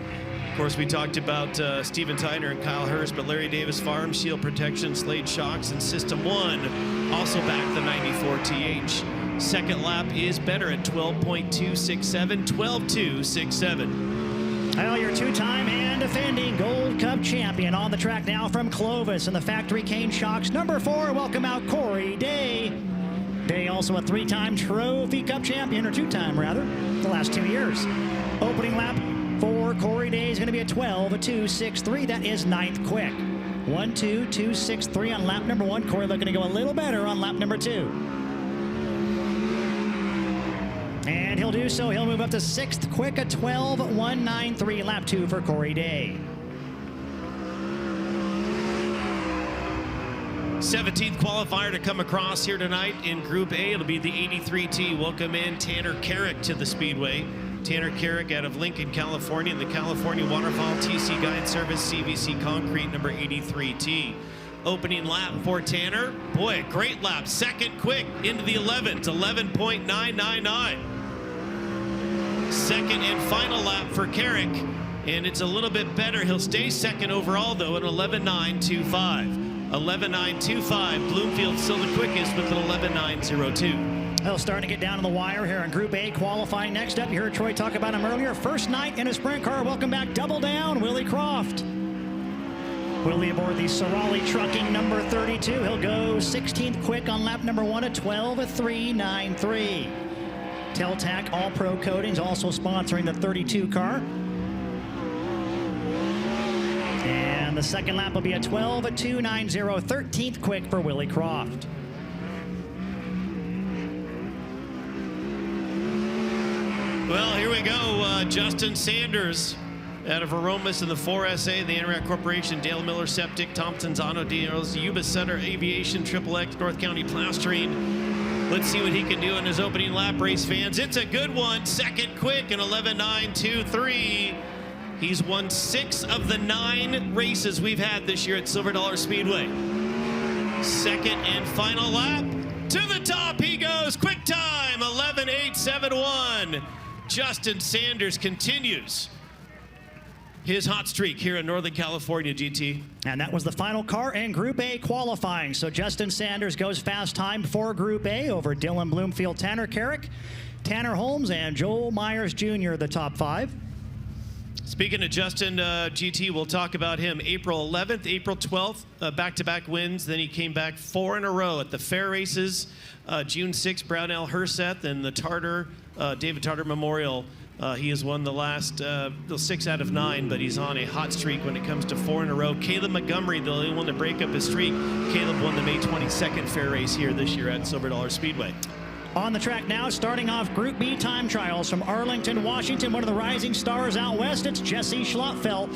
Of course, we talked about Steven Tyner and Kyle Hurst, but Larry Davis Farm, Shield Protection, Slade Shocks, and System 1 also back the 94TH. Second lap is better at 12.267, 12.267. Well, your two-time and defending Gold Cup champion on the track now from Clovis and the Factory Cane Shocks. Number 4, welcome out Corey Day. Day also a 3-time Trophy Cup champion, or 2-time rather, the last 2 years. Opening lap for Corey Day is going to be a 12.263. That is 9th quick. 1.2263 on lap number 1. Corey looking to go a little better on lap number 2. And he'll do so. He'll move up to 6th quick, a 12.193, lap 2 for Corey Day. 17th qualifier to come across here tonight in Group A. It'll be the 83T. Welcome in Tanner Carrick to the Speedway. Tanner Carrick out of Lincoln, California, in the California Waterfall TC Guide Service CVC Concrete number 83T. Opening lap for Tanner. Boy, a great lap. 2nd quick into the 11th, 11.999. 2nd and final lap for Carrick, and it's a little bit better. He'll stay 2nd overall, though, at 11.925. 11.925. Bloomfield still the quickest with an 11.902. Well, starting to get down to the wire here in Group A qualifying. Next up, you heard Troy talk about him earlier. First night in a sprint car. Welcome back, double down, Willie Croft. Willie aboard the Sorali Trucking number 32. He'll go 16th quick on lap number 1 at 12.393. Teltac All-Pro Coatings also sponsoring the 32 car. And the second lap will be a 12.290, 13th quick for Willie Croft. Well, here we go. Justin Sanders out of Aromas in the 4SA, the Anorak Corporation, Dale Miller Septic, Thompson's Auto Deals, Yuba Center Aviation, Triple X, North County Plastering. Let's see what he can do in his opening lap, race fans. It's a good one. 2nd quick, an 11.923. He's won 6 of the 9 races we've had this year at Silver Dollar Speedway. 2nd and final lap. To the top he goes. Quick time, 11.871. Justin Sanders continues his hot streak here in Northern California, GT. And that was the final car in Group A qualifying. So Justin Sanders goes fast time for Group A over Dylan Bloomfield, Tanner Carrick, Tanner Holmes, and Joel Myers Jr., the top 5. Speaking of Justin, GT, we'll talk about him. April 11th, April 12th, back-to-back wins. Then he came back 4 in a row at the fair races. June 6th, Brownell Herseth, and the Tartar, David Tartar Memorial. He has won the last 6 out of 9, but he's on a hot streak when it comes to 4 in a row. Caleb Montgomery, the only one to break up his streak. Caleb won the May 22nd fair race here this year at Silver Dollar Speedway. On the track now, starting off Group B time trials from Arlington, Washington. One of the rising stars out west, it's Jesse Schlottfeld.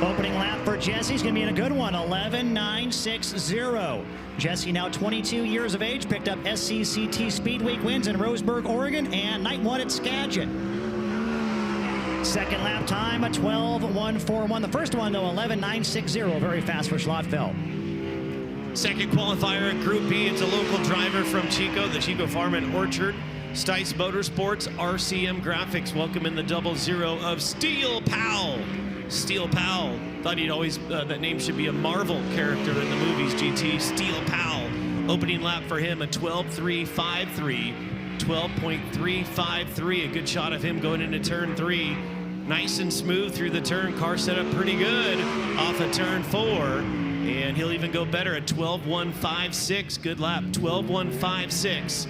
Opening lap for Jesse's going to be in a good one, 11.960. Jesse, now 22 years of age, picked up SCCT Speed Week wins in Roseburg, Oregon, and night 1 at Skagit. Second lap time, a 12.141. The first one, though, 11.960. Very fast for Schlottfeld. Second qualifier in Group B. It's a local driver from Chico, the Chico Farm and Orchard. Stice Motorsports, RCM Graphics. Welcome in the 00 of Steel Powell. Steel Powell. Thought he'd always, that name should be a Marvel character in the movies, GT. Steel Powell. Opening lap for him, a 12.353. 12.353. A good shot of him going into turn 3. Nice and smooth through the turn. Car set up pretty good off of turn 4. And he'll even go better at 12.156. Good lap, 12.156.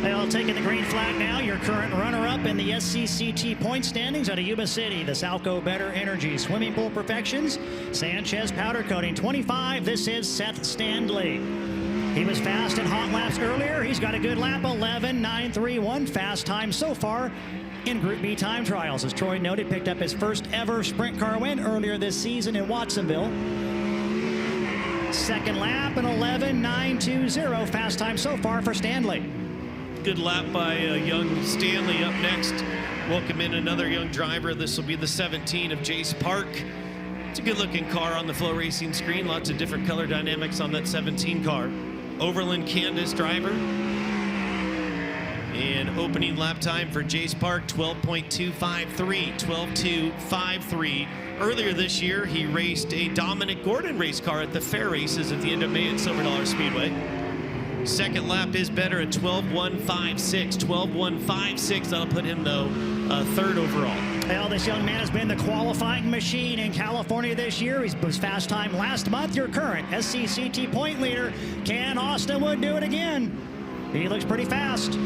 Well, taking the green flag now, your current runner-up in the SCCT point standings out of Yuba City, the Salco Better Energy Swimming Pool Perfections, Sanchez Powder Coating 25. This is Seth Standley. He was fast in hot laps earlier. He's got a good lap, 11.931. Fast time so far in Group B time trials. As Troy noted, picked up his first ever sprint car win earlier this season in Watsonville. Second lap, an 11.920. Fast time so far for Standley. Good lap by young Stanley. Up next, welcome in another young driver. This will be the 17 of Jace Park. It's a good looking car on the FloRacing screen. Lots of different color dynamics on that 17 car. Overland Candace driver. And opening lap time for Jace Park, 12.253, 12.253. Earlier this year, he raced a Dominic Gordon race car at the fair races at the end of May at Silver Dollar Speedway. Second lap is better at 12:156. 12:156. That'll put him, though, third overall. Well, this young man has been the qualifying machine in California this year. He was fast time last month. Your current SCCT point leader, Ken Austinwood, do it again. He looks pretty fast.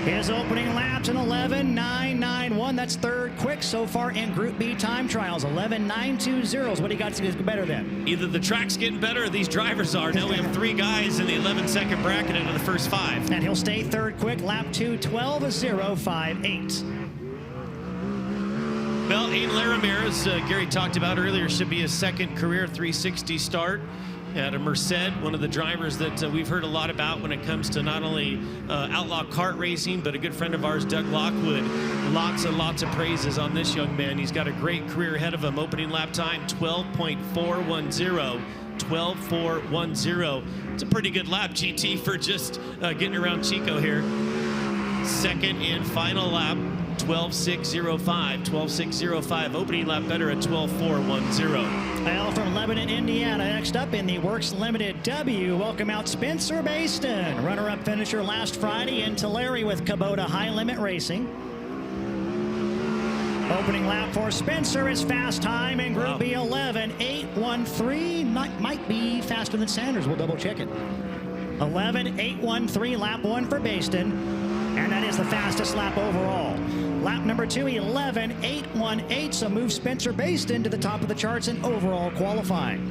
His opening laps in 11:991. That's third quick so far in Group B time trials. 11:920 is what he got to do better than. Either the track's getting better or these drivers are. Now we have 3 guys in the 11-second bracket into the first 5. And he'll stay third quick, lap 2, 12:058. Well, Aiden Ramirez, Gary talked about earlier, should be his second career 360 start at a Merced, one of the drivers that we've heard a lot about when it comes to not only outlaw kart racing, but a good friend of ours, Doug Lockwood. Lots and lots of praises on this young man. He's got a great career ahead of him. Opening lap time, 12.410. 12.410. It's a pretty good lap, GT, for just getting around Chico here. Second and final lap, 12.605. 12.605. Opening lap better at 12.410. Well, from Lebanon, Indiana, next up in the Works Limited W, welcome out Spencer Baston, runner-up finisher last Friday in Tulare with Kubota High Limit Racing. Opening lap for Spencer is fast time in Group B, 11.813. Might be faster than Sanders. We'll double check it. 11.813, lap 1 for Baston, and that is the fastest lap overall. Lap number 2, 11.818, so move Spencer Baston to the top of the charts in overall qualifying.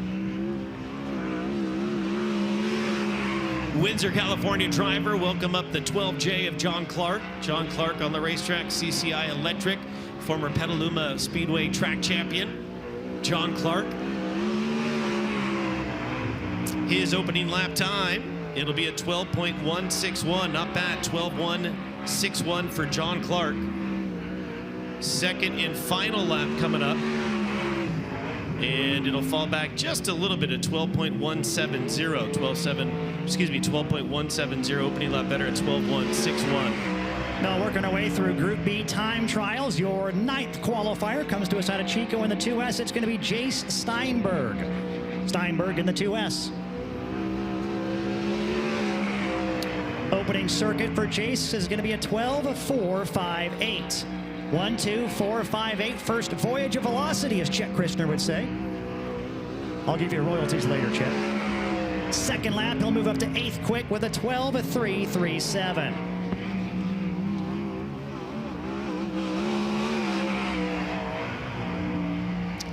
Windsor, California driver, welcome up the 12J of John Clark. John Clark on the racetrack, CCI Electric, former Petaluma Speedway track champion. John Clark. His opening lap time, it'll be a 12.161, not bad, 12.161 for John Clark. Second and final lap coming up, and it'll fall back just a little bit at 12.170. 12.170. Opening lap better at 12.161. Now working our way through Group B time trials, your 9th qualifier comes to us out of Chico in the 2S. It's going to be Jace Steinberg. Steinberg in the 2S. Opening circuit for Jace is going to be a 12.458. 1.2458. First voyage of velocity, as Chet Christner would say. I'll give you royalties later, Chet. Second lap, he'll move up to 8th quick with a 12.337.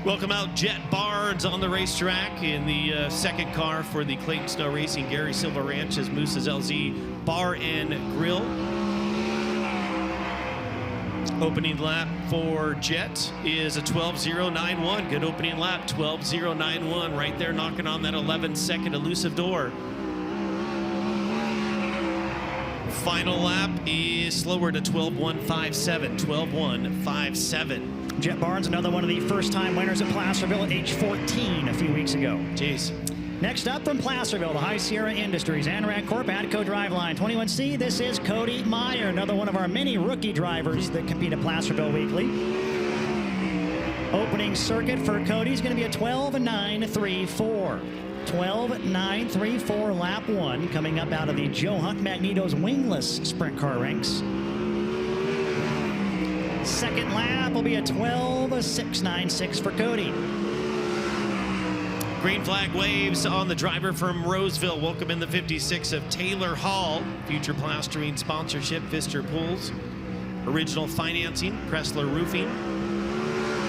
Welcome out Jet Barnes on the racetrack in the second car for the Clayton Snow Racing Gary Silva Ranch's Moose's LZ Bar and Grill. Opening lap for Jet is a 12.091. Good opening lap, 12.091. Right there knocking on that 11-second elusive door. Final lap is slower to 12.157. 12.157. Jet Barnes, another one of the first-time winners at Placerville at age 14 a few weeks ago. Jeez. Next up from Placerville, the High Sierra Industries, Anorak Corp, Atco Driveline, 21C. This is Cody Meyer, another one of our many rookie drivers that compete at Placerville weekly. Opening circuit for Cody is going to be a 12.934. 12.934 lap 1, coming up out of the Joe Hunt Magneto's wingless sprint car ranks. Second lap will be a 12.696 for Cody. Green flag waves on the driver from Roseville. Welcome in the 56 of Taylor Hall. Future plastering sponsorship, Vister Pools. Original financing, Kressler Roofing.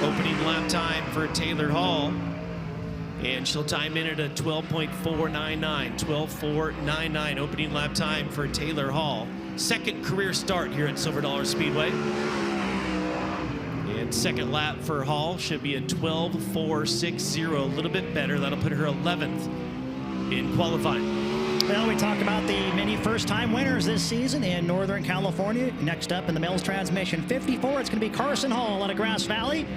Opening lap time for Taylor Hall. And she'll time in at a 12.499. 12.499 opening lap time for Taylor Hall. Second career start here at Silver Dollar Speedway. And second lap for Hall should be a 12.460, a little bit better. That'll put her 11th in qualifying. Well, we talk about the many first-time winners this season in Northern California. Next up in the Mills Transmission 54, it's going to be Carson Hall out of Grass Valley.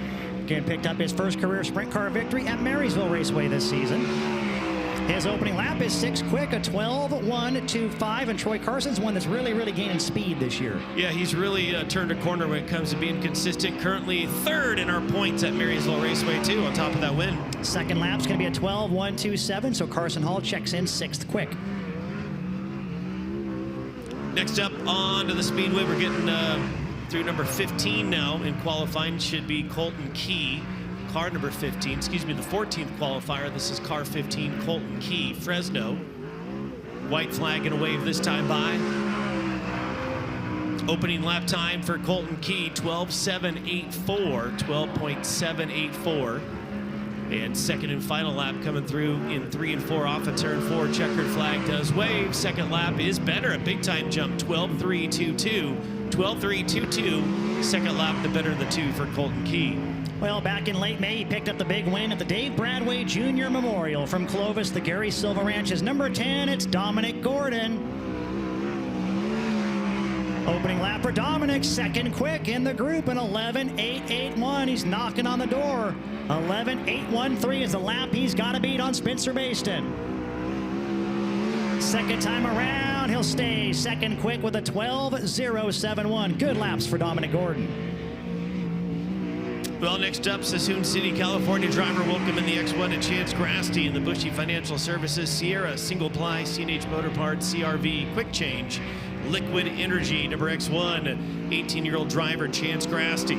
Again, picked up his first career sprint car victory at Marysville Raceway this season. His opening lap is 6 quick, a 12.125, and Troy Carson's one that's really gaining speed this year. Yeah, he's really turned a corner when it comes to being consistent. Currently third in our points at Marysville Raceway, too, on top of that win. Second lap's going to be a 12.127, so Carson Hall checks in 6th quick. Next up onto the Speedway, we're getting through number 15 now in qualifying. Should be Colton Key, car number 15. Excuse me, the 14th qualifier. This is car 15, Colton Key, Fresno. White flag and a wave this time by. Opening lap time for Colton Key, 12.784, 12.784. And second and final lap coming through in 3 and 4 off of turn 4. Checkered flag does wave. Second lap is better, a big time jump, 12.322, 12.322. Second lap, the better of the two for Colton Key. Well, back in late May, he picked up the big win at the Dave Bradway Jr. Memorial. From Clovis, the Gary Silva Ranch is number 10. It's Dominic Gordon. Opening lap for Dominic, second quick in the group, an 11.881. He's knocking on the door. 11.813 is the lap he's got to beat on Spencer Baston. Second time around, he'll stay second quick with a 12.071. Good laps for Dominic Gordon. Well, next up, Sassoon City, California driver welcome in the X1 to Chance Grasty in the Bushy Financial Services, Sierra, Single Ply, CNH Motor Parts, CRV, Quick Change, Liquid Energy, number X1, 18-year-old driver Chance Grasty.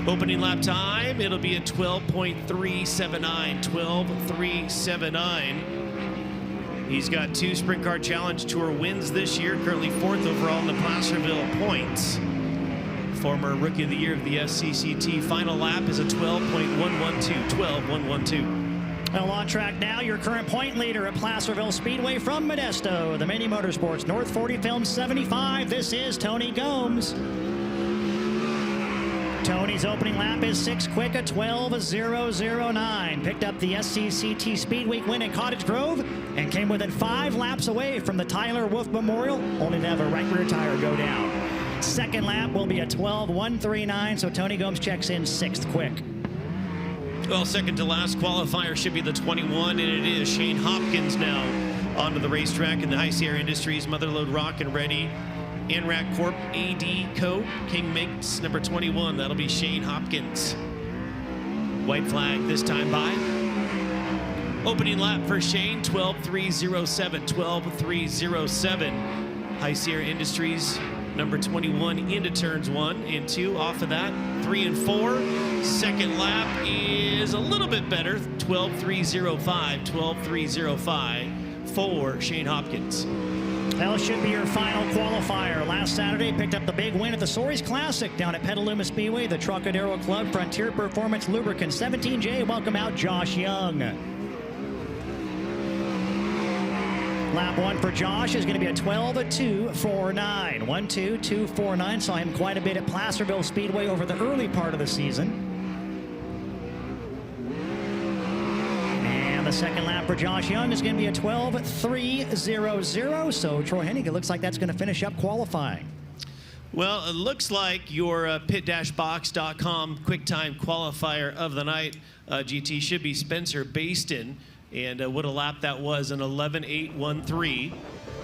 Opening lap time, it'll be a 12.379, 12.379. He's got 2 Sprint Car Challenge Tour wins this year, currently 4th overall in the Placerville points. Former Rookie of the Year of the SCCT. Final lap is a 12.112, 12.112. Well, on track now, your current point leader at Placerville Speedway from Modesto, the Mini Motorsports North 40 Film 75. This is Tony Gomes. Tony's opening lap is 6 quick, a 12.009. Picked up the SCCT Speed Week win at Cottage Grove and came within 5 laps away from the Tyler Wolf Memorial, only to have a right rear tire go down. Second lap will be a 12.139, so Tony Gomes checks in 6th quick. Well, second to last qualifier should be the 21, and it is Shane Hopkins now onto the racetrack in the High Sierra Industries Motherlode Rock and Ready NRAC Corp AD Co. King Mix number 21. That'll be Shane Hopkins. White flag this time by. Opening lap for Shane, 12.307, 12.307. High Sierra Industries number 21 into turns 1 and 2. Off of that, 3 and 4. Second lap is a little bit better, 12.305, 12.305 for Shane Hopkins. That should be your final qualifier. Last Saturday, picked up the big win at the Soares Classic down at Petaluma Speedway. The Trocadero Club Frontier Performance Lubricant 17J. Welcome out Josh Young. Lap 1 for Josh is going to be a 12.249. 1.2249. Saw him quite a bit at Placerville Speedway over the early part of the season. And the second lap for Josh Young is going to be a 12.300. So Troy Hennig, it looks like that's going to finish up qualifying. Well, it looks like your pit-box.com quick-time qualifier of the night, GT, should be Spencer Baston. And what a lap that was, an 11.813.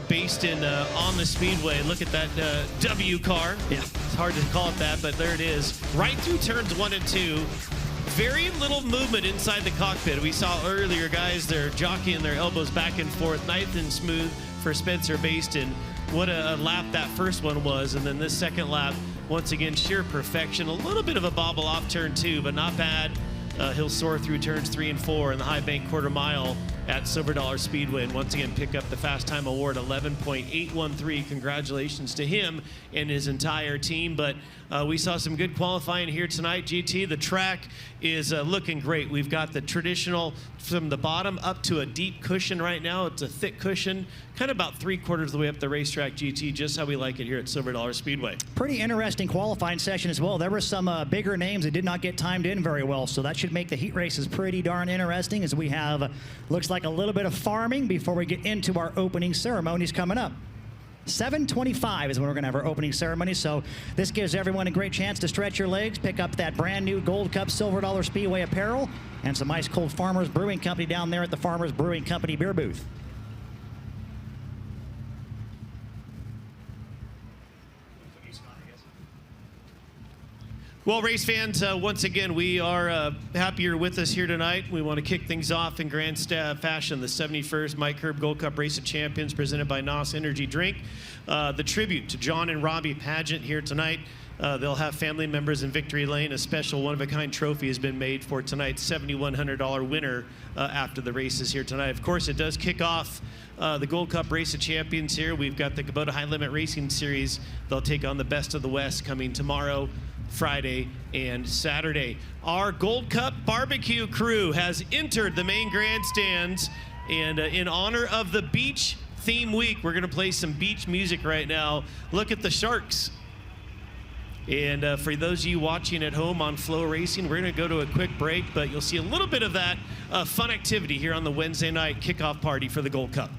Baston on the Speedway. Look at that W car. Yeah. It's hard to call it that, but there it is. Right through turns 1 and 2. Very little movement inside the cockpit. We saw earlier guys, they're jockeying their elbows back and forth. Nice and smooth for Spencer Baston. What a lap that first one was. And then this second lap, once again, sheer perfection. A little bit of a bobble off turn 2, but not bad. He'll soar through turns 3 and 4 in the high bank quarter mile at Silver Dollar Speedway, and once again pick up the Fast Time Award, 11.813. Congratulations to him and his entire team. But we saw some good qualifying here tonight. GT, the track is looking great. We've got the traditional from the bottom up to a deep cushion right now. It's a thick cushion, kind of about 3/4 of the way up the racetrack, GT, just how we like it here at Silver Dollar Speedway. Pretty interesting qualifying session as well. There were some bigger names that did not get timed in very well, so that should make the heat races pretty darn interesting as we have, looks like a little bit of farming before we get into our opening ceremonies coming up. 7:25 is when we're going to have our opening ceremony, so this gives everyone a great chance to stretch your legs, pick up that brand new Gold Cup Silver Dollar Speedway apparel, and some ice cold Farmers Brewing Company down there at the Farmers Brewing Company beer booth. Well, race fans, once again, we are happy you're with us here tonight. We want to kick things off in grand fashion. The 71st Mike Herb Gold Cup Race of Champions presented by NOS Energy Drink. The tribute to John and Robbie pageant here tonight. They'll have family members in Victory Lane. A special one-of-a-kind trophy has been made for tonight's $7,100 winner after the races here tonight. Of course, it does kick off the Gold Cup Race of Champions here. We've got the Kubota High Limit Racing Series. They'll take on the Best of the West coming tomorrow, Friday, and Saturday. Our Gold Cup barbecue crew has entered the main grandstands, and in honor of the beach theme week, we're gonna play some beach music right now. Look at the sharks. And for those of you watching at home on FloRacing, we're going to go to a quick break, but you'll see a little bit of that fun activity here on the Wednesday night kickoff party for the Gold Cup.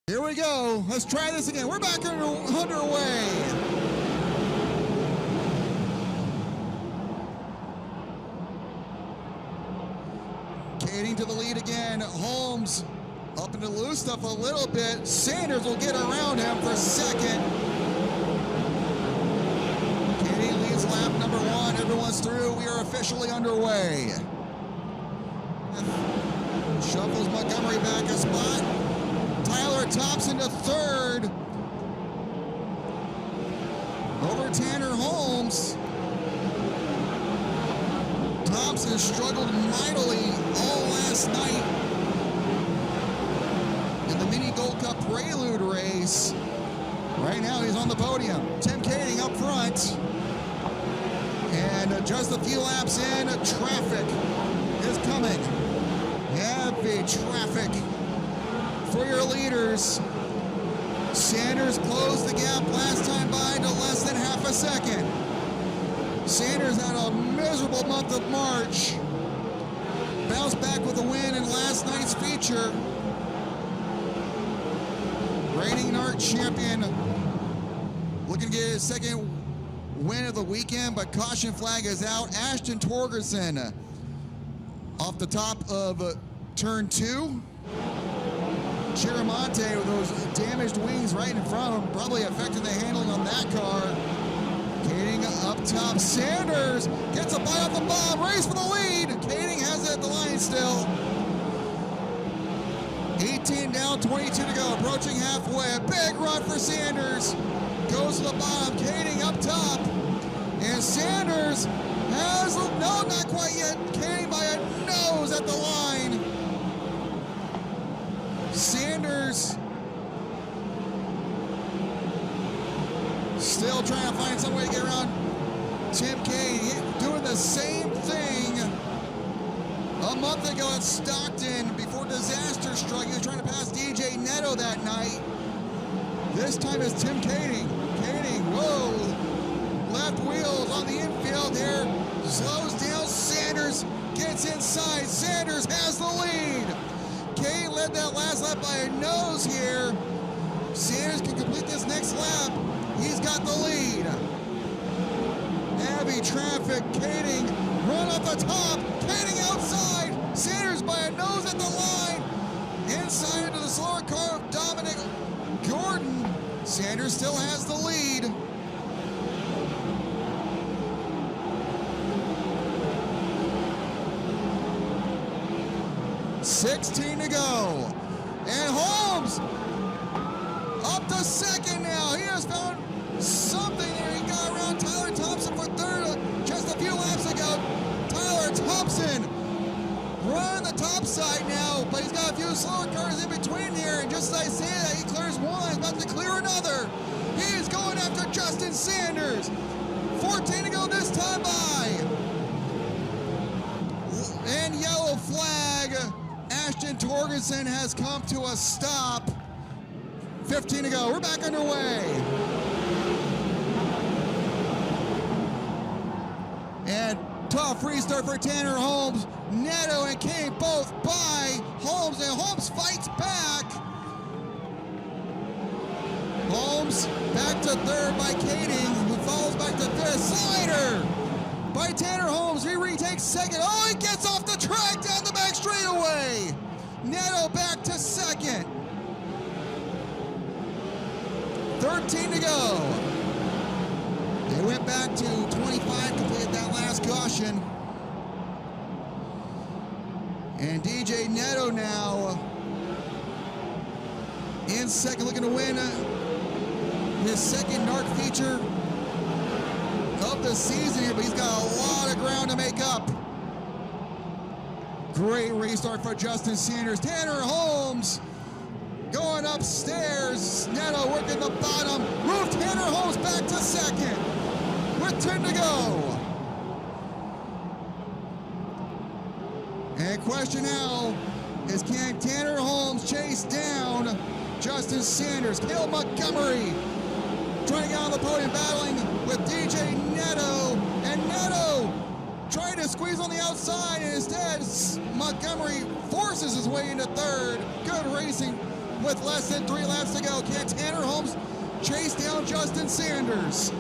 Here we go. Let's try this again. We're back underway. Kading to the lead again. Holmes up into loose stuff a little bit. Sanders will get around him for second. Kading leads lap number 1. Everyone's through. We are officially underway. Shuffles Montgomery back a spot. Tyler Thompson to third. Over Tanner Holmes. Thompson struggled mightily all last night in the Mini Gold Cup Prelude race. Right now he's on the podium. Tim Kading up front. And just a few laps in, traffic is coming. Heavy traffic for your leaders. Sanders closed the gap last time by to less than half a second. Sanders had a miserable month of March. Bounced back with a win in last night's feature. Reigning NART champion looking to get his second win of the weekend, but caution flag is out. Ashton Torgerson off the top of turn 2. Chiramonte with those damaged wings right in front of him, probably affecting the handling on that car. Kading up top. Sanders gets a bite off the bomb. Race for the lead. Kading has it at the line still. 18 down, 22 to go. Approaching halfway. A big run for Sanders. Goes to the bottom. Kading up top. And Sanders has, no, not quite yet. Kading by a nose at the line. Sanders still trying to find some way to get around Tim Kading, doing the same thing a month ago at Stockton before disaster struck. He was trying to pass DJ Neto that night. This time it's Tim Kading. Kading, whoa, left wheels on the infield here, slows down. Sanders gets inside. Sanders has the lead. Kading led that last lap by a nose here. Sanders can complete this next lap. He's got the lead. Heavy traffic. Kading run off the top. Kading outside. Sanders by a nose at the line. Inside into the slower car of Dominic Gordon. Sanders still has the lead. $16 to go. And Holmes up to second now. He has found something there. He got around Tyler Thompson for third just a few laps ago. Tyler Thompson running the top side now, but he's got a few slower cars in between here. And just as I say that, he clears one, he's about to clear another. He is going after Justin Sanders. 14 to go this time by. And yellow flag. Ashton Torgerson has come to a stop. 15 to go. We're back underway. And tough restart for Tanner Holmes. Neto and Kading both by Holmes, and Holmes fights back. Holmes back to third by Kading, who falls back to fifth. Slider by Tanner Holmes. He retakes second. Oh, he gets off the track down the back straightaway. Neto back to second. 13 to go. They went back to 25, completed that last caution. And DJ Neto now in second, looking to win his second NART feature of the season here, but he's got a lot of ground to make up. Great restart for Justin Sanders. Tanner Holmes going upstairs. Neto working the bottom. Move Tanner Holmes back to second with 10 to go. And question now is, can Tanner Holmes chase down Justin Sanders? Cale Montgomery trying to get on the podium, battling with DJ Neto. And Neto trying to squeeze on the outside, and instead Montgomery forces his way into third. Good racing with less than 3 laps to go. Can Tanner Holmes chase down Justin Sanders?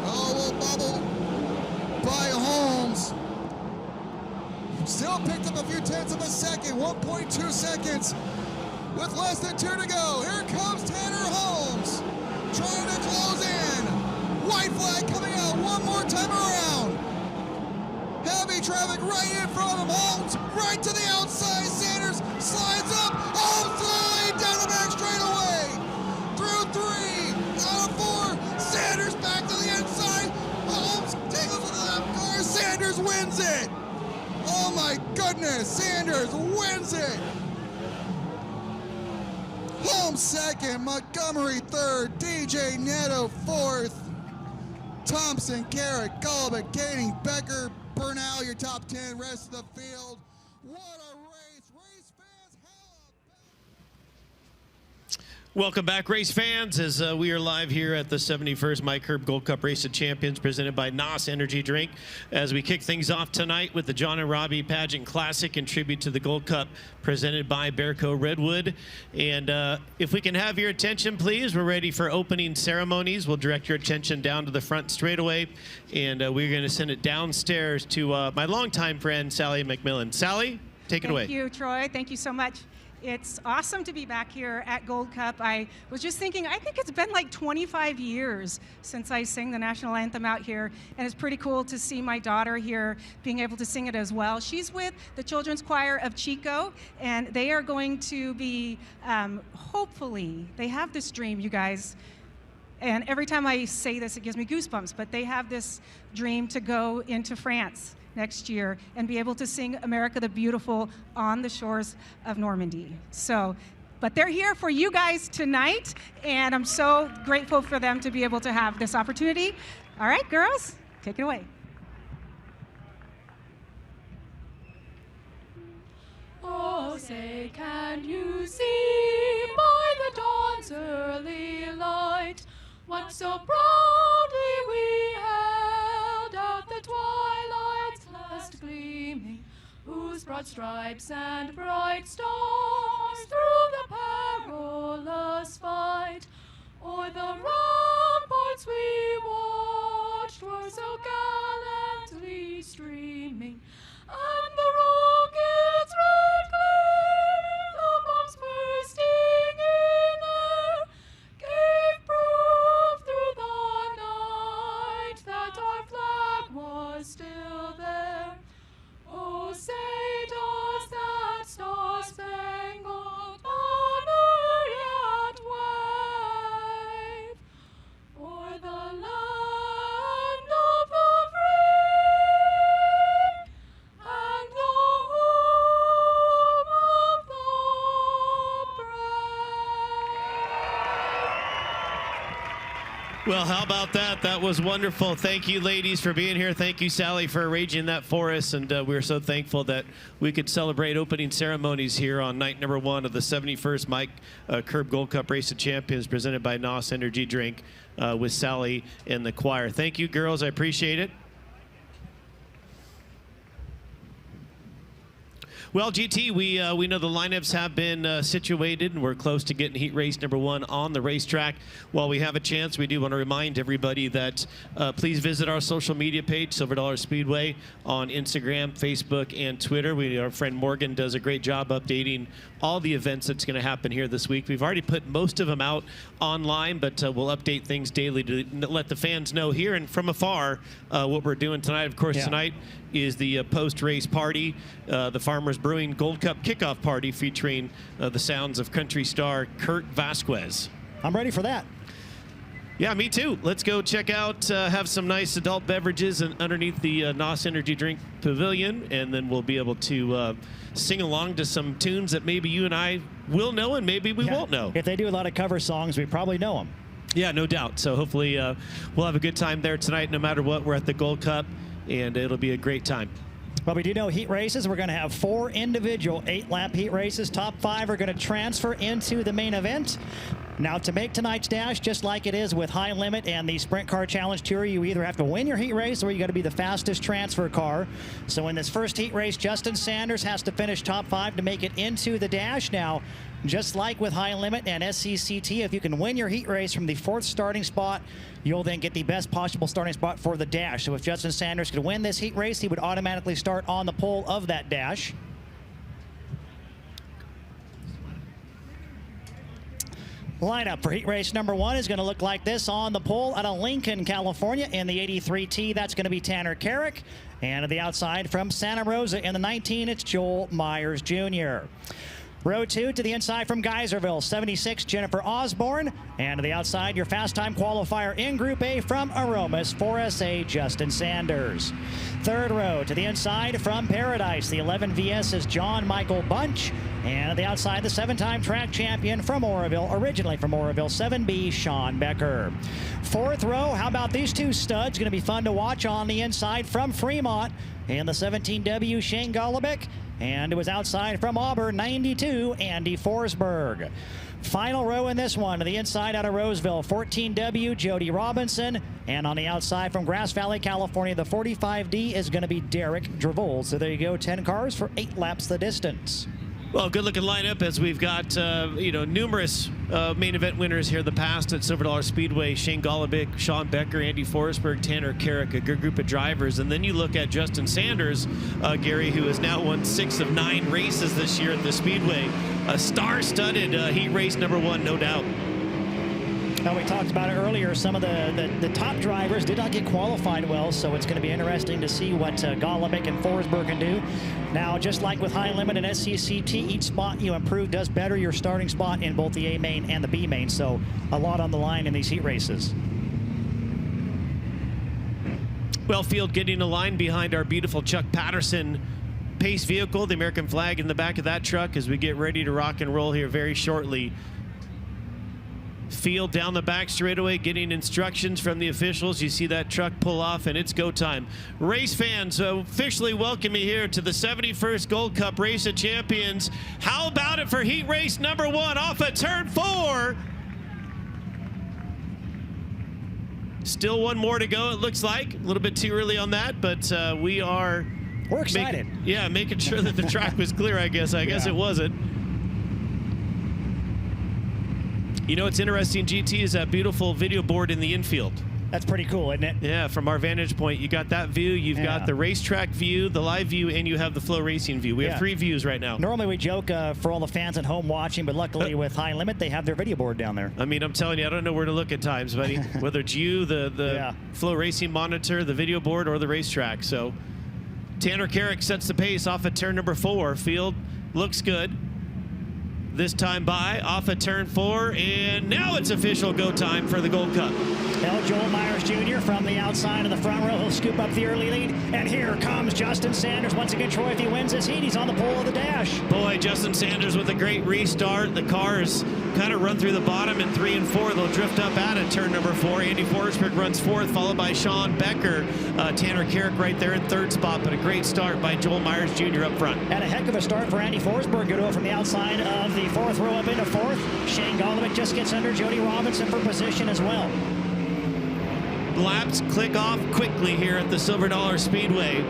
Oh, a little bubble by Holmes. Still picked up a few tenths of a second, 1.2 seconds with less than 2 to go. Here comes Tanner Holmes trying to close in. White flag coming out one more time around. Heavy traffic right in front of him. Holmes right to the outside. Sanders slides up. Holmes to the lead down the back straightaway. Through 3 out of 4. Sanders back to the inside. Holmes takes to the left car. Sanders wins it. Oh my goodness. Sanders wins it. Holmes second. Montgomery third. DJ Neto fourth. Thompson, Garrett, Gullick, Kading, Becker, Bernal, your top 10, rest of the field. What a race. Race fans, Welcome back, race fans, as we are live here at the 71st Mike Herb Gold Cup Race of Champions presented by NOS Energy Drink as we kick things off tonight with the John and Robbie Pageant Classic in tribute to the Gold Cup presented by Bearco Redwood. And if we can have your attention, please, we're ready for opening ceremonies. We'll direct your attention down to the front straightaway, and we're going to send it downstairs to my longtime friend, Sally McMillan. Sally, take it away. Thank you, Troy. Thank you so much. It's awesome to be back here at Gold Cup. I was just thinking, I think it's been like 25 years since I sang the national anthem out here, and it's pretty cool to see my daughter here being able to sing it as well. She's with the Children's Choir of Chico, and they are going to be, hopefully, they have this dream, you guys, and every time I say this, it gives me goosebumps, but they have this dream to go into France next year and be able to sing America the Beautiful on the shores of Normandy. So, but they're here for you guys tonight, and I'm so grateful for them to be able to have this opportunity. All right, girls, take it away. Oh, say, can you see by the dawn's early light what so proudly we held at the twilight's last gleaming, whose broad stripes and bright stars through the perilous fight o'er the ramparts we watched were so gallantly streaming, and the rockets' red glare, the bombs bursting in air, gave proof through the night that our flag was still there. Oh, say does that star-spangled banner yet wave o'er the land of the free and the home of the brave? Well, how about that? That was wonderful. Thank you, ladies, for being here. Thank you, Sally, for arranging that for us. And we're so thankful that we could celebrate opening ceremonies here on night number 1 of the 71st Mike Herb Gold Cup Race of Champions presented by NOS Energy Drink with Sally and the choir. Thank you, girls. I appreciate it. Well, GT, we know the lineups have been situated, and we're close to getting heat race number 1 on the racetrack. While we have a chance, we do want to remind everybody that please visit our social media page, Silver Dollar Speedway, on Instagram, Facebook, and Twitter. Our friend Morgan does a great job updating all the events that's going to happen here this week. We've already put most of them out online, but we'll update things daily to let the fans know here and from afar what we're doing tonight. Of course, tonight is the post-race party, the Farmers Brewing Gold Cup kickoff party featuring the sounds of country star Kurt Vasquez. I'm ready for that. Yeah, me too. Let's go check out, have some nice adult beverages underneath the NOS Energy Drink Pavilion, and then we'll be able to sing along to some tunes that maybe you and I will know and maybe we won't know. If they do a lot of cover songs, we probably know them. Yeah, no doubt. So hopefully we'll have a good time there tonight no matter what. We're at the Gold Cup, and it'll be a great time. Well, we do know heat races. We're going to have 4 individual 8-lap heat races. Top 5 are going to transfer into the main event. Now, to make tonight's dash, just like it is with High Limit and the Sprint Car Challenge Tour, you either have to win your heat race or you got to be the fastest transfer car. So in this first heat race, Justin Sanders has to finish top 5 to make it into the dash. Now, just like with High Limit and SCCT, if you can win your heat race from the 4th starting spot, you'll then get the best possible starting spot for the dash. So if Justin Sanders could win this heat race, he would automatically start on the pole of that dash. Lineup for heat race number 1 is going to look like this on the pole out of Lincoln, California in the 83T. That's going to be Tanner Carrick. And to the outside from Santa Rosa in the 19, it's Joel Myers Jr. Row 2 to the inside from Geyserville, 76, Jennifer Osborne. And to the outside, your fast time qualifier in Group A from Aromas, 4SA, Justin Sanders. Third row to the inside from Paradise, the 11 VS is John Michael Bunch. And to the outside, the 7-time track champion from Oroville, originally from Oroville, 7B, Sean Becker. Fourth row, how about these 2 studs? Going to be fun to watch on the inside from Fremont. And the 17W, Shane Golubic. And it was outside from Auburn, 92, Andy Forsberg. Final row in this one, to the inside out of Roseville, 14W, Jody Robinson. And on the outside from Grass Valley, California, the 45D is going to be Derek Dravold. So there you go, 10 cars for 8 laps the distance. Well, good looking lineup as we've got, numerous main event winners here in the past at Silver Dollar Speedway. Shane Golubic, Sean Becker, Andy Forsberg, Tanner Carrick, a good group of drivers. And then you look at Justin Sanders, Gary, who has now won 6 of 9 races this year at the Speedway. A star-studded heat race number 1, no doubt. Now, we talked about it earlier. Some of the top drivers did not get qualified well, so it's going to be interesting to see what Golubic and Forsberg can do. Now, just like with High Limit and SCCT, each spot you improve does better your starting spot in both the A main and the B main, so a lot on the line in these heat races. Well, field getting a line behind our beautiful Chuck Patterson pace vehicle, the American flag in the back of that truck as we get ready to rock and roll here very shortly. Field down the back straightaway, getting instructions from the officials. You see that truck pull off, and it's go time. Race fans, officially welcome you here to the 71st Gold Cup Race of Champions. How about it for heat race number 1 off of turn 4? Still one more to go, it looks like. A little bit too early on that, but we're excited. Making sure that the track was clear, I guess. I guess it wasn't. You know what's interesting, GT, is that beautiful video board in the infield. That's pretty cool, isn't it? Yeah, from our vantage point, you got that view, you've got the racetrack view, the live view, and you have the FloRacing view. We have 3 views right now. Normally we joke for all the fans at home watching, but luckily with High Limit, they have their video board down there. I mean, I'm telling you, I don't know where to look at times, buddy. Whether it's you, the FloRacing monitor, the video board, or the racetrack. So Tanner Carrick sets the pace off at turn number 4. Field looks good. This time by off of turn 4, and now it's official go time for the Gold Cup. Joel Myers Jr. from the outside of the front row. He'll scoop up the early lead, and here comes Justin Sanders. Once again, Troy, if he wins this heat, he's on the pole of the dash. Boy, Justin Sanders with a great restart. The cars kind of run through the bottom in 3 and 4. They'll drift up out of turn number 4. Andy Forsberg runs 4th, followed by Sean Becker. Tanner Carrick right there in 3rd spot, but a great start by Joel Myers Jr. up front. And a heck of a start for Andy Forsberg. Good from the outside of the 4th row up into 4th. Shane Golubic just gets under Jody Robinson for position as well. Laps click off quickly here at the Silver Dollar Speedway.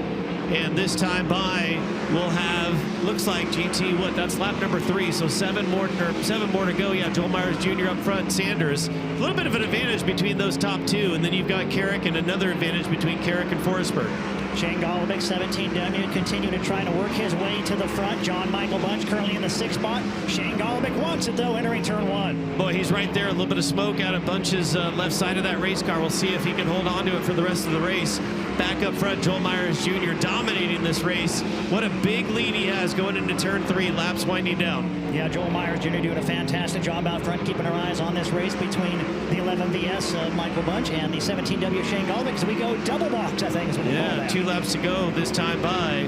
And this time by, we'll have, looks like GT, that's lap number 3, so 7 more to go. Yeah, Joel Myers Jr. up front, Sanders. A little bit of an advantage between those top 2, and then you've got Carrick and another advantage between Carrick and Forsberg. Shane Golubic, 17W, continue to try to work his way to the front. John Michael Bunch currently in the 6th spot. Shane Golubic wants it, though, entering turn 1. Boy, he's right there. A little bit of smoke out of Bunch's left side of that race car. We'll see if he can hold on to it for the rest of the race. Back up front, Joel Myers Jr. dominating this race. What a big lead he has going into turn 3, laps winding down. Yeah, Joel Myers Jr. doing a fantastic job out front, keeping our eyes on this race between the 11 VS Michael Bunch and the 17W Shane Golubic as we go double box, I think is what they call that. 2 laps to go this time by.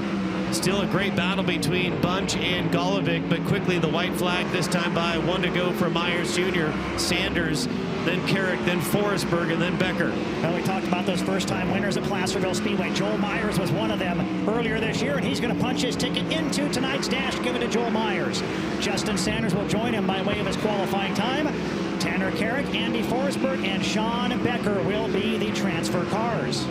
Still a great battle between Bunch and Golovic, but quickly the white flag this time by. 1 to go for Myers Jr., Sanders, then Carrick, then Forsberg, and then Becker. Well, we talked about those first-time winners at Placerville Speedway. Joel Myers was one of them earlier this year, and he's going to punch his ticket into tonight's dash. Give it to Joel Myers. Justin Sanders will join him by way of his qualifying time. Tanner Carrick, Andy Forsberg, and Sean Becker will be the transfer cars.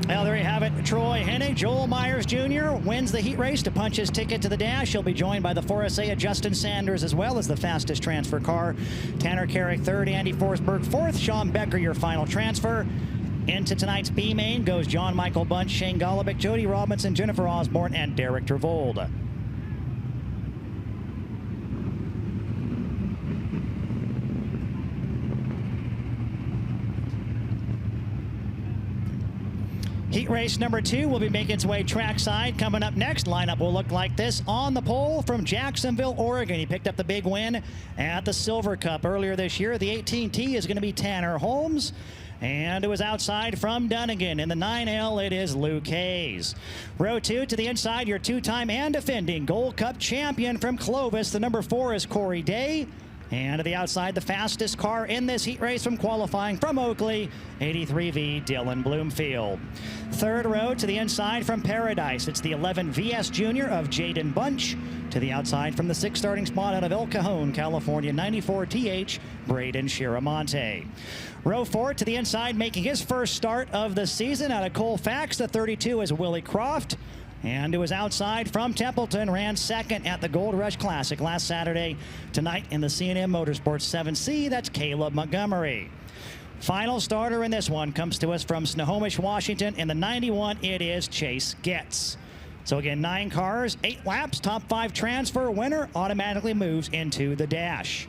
Well, there you have it. Troy Hennig, Joel Myers Jr. wins the heat race to punch his ticket to the dash. He'll be joined by the 4SA Justin Sanders as well as the fastest transfer car. Tanner Carrick third, Andy Forsberg fourth, Sean Becker your final transfer. Into tonight's B main goes John Michael Bunch, Shane Golovic, Jody Robinson, Jennifer Osborne, and Derek Trevold. Heat race number 2 will be making its way trackside. Coming up next, lineup will look like this. On the pole from Jacksonville, Oregon. He picked up the big win at the Silver Cup earlier this year. The 18T is going to be Tanner Holmes. And it was outside from Dunnigan. In the 9L, it is Luke Hayes. Row 2 to the inside, your 2-time and defending Gold Cup champion from Clovis. The number 4 is Corey Day. And to the outside, the fastest car in this heat race from qualifying from Oakley, 83V Dylan Bloomfield. Third row to the inside from Paradise. It's the 11 VS Junior of Jaden Bunch. To the outside from the 6th starting spot out of El Cajon, California, 94TH, Braden Shiramonte. Row 4 to the inside, making his first start of the season out of Colfax. The 32 is Willie Croft. And it was outside from Templeton, ran second at the Gold Rush Classic last Saturday. Tonight in the C&M Motorsports 7C, that's Caleb Montgomery. Final starter in this one comes to us from Snohomish, Washington. In the 91, it is Chase Getz. So again, 9 cars, 8 laps, top 5 transfer. Winner automatically moves into the dash.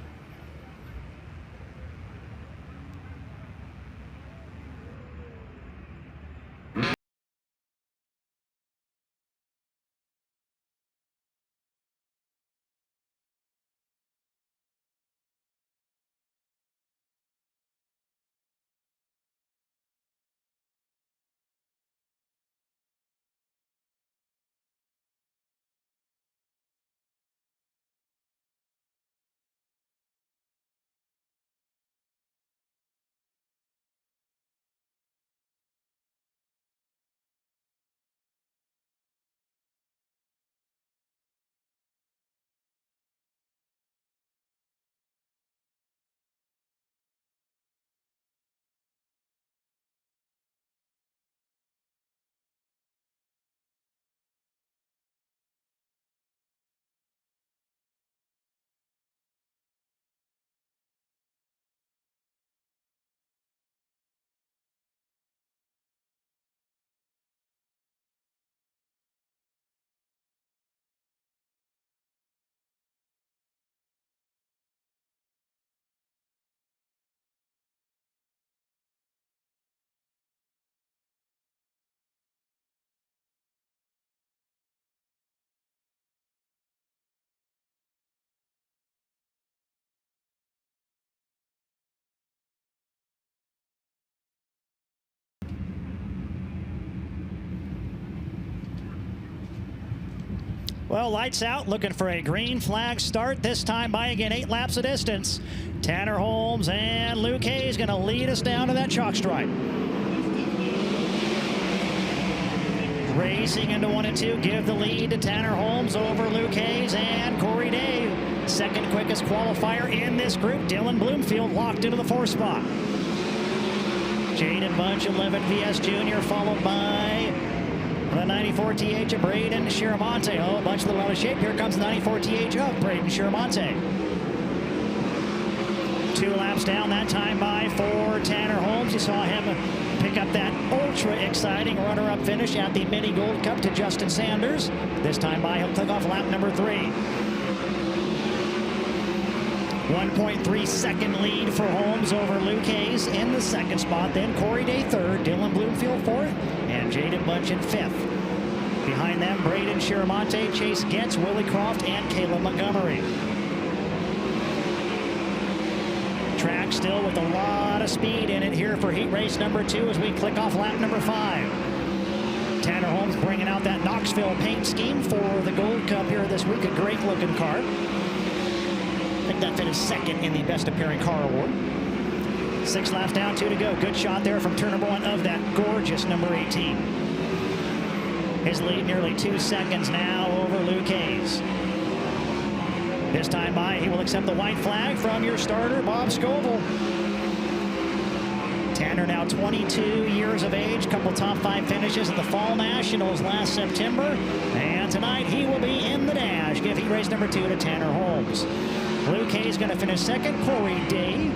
Well, lights out, looking for a green flag start. This time by, again, 8 laps of distance. Tanner Holmes and Luke Hayes going to lead us down to that chalk stripe. Racing into 1 and 2, give the lead to Tanner Holmes over Luke Hayes and Corey Day. Second quickest qualifier in this group. Dylan Bloomfield locked into the 4th spot. Jaden Bunch, 11 VS Junior, followed by the 94 TH of Braden Shiramonte. Oh, Bunch a little out of shape. Here comes the 94 TH of Braden Shiramonte. 2 laps down that time by for Tanner Holmes. You saw him pick up that ultra exciting runner-up finish at the Mini Gold Cup to Justin Sanders. This time by, he'll click off lap number 3. 1.3 second lead for Holmes over Luke Hayes in the 2nd spot. Then Corey Day 3rd, Dylan Bloomfield 4th, and Jaden Bunch in 5th. Behind them, Braden Shiramonte, Chase Getz, Willie Croft, and Caleb Montgomery. Track still with a lot of speed in it here for heat race number 2 as we click off lap number 5. Tanner Holmes bringing out that Knoxville paint scheme for the Gold Cup here this week. A great looking car. I think that finished second in the Best Appearing Car Award. 6 laps down, 2 to go. Good shot there from turn number 1 of that gorgeous number 18. His lead nearly 2 seconds now over Luke Hayes. This time by, he will accept the white flag from your starter, Bob Scoville. Tanner now 22 years of age, couple top 5 finishes at the Fall Nationals last September. And tonight he will be in the dash. Give heat race number 2 to Tanner Holmes. Luke Hayes going to finish second, Corey Day,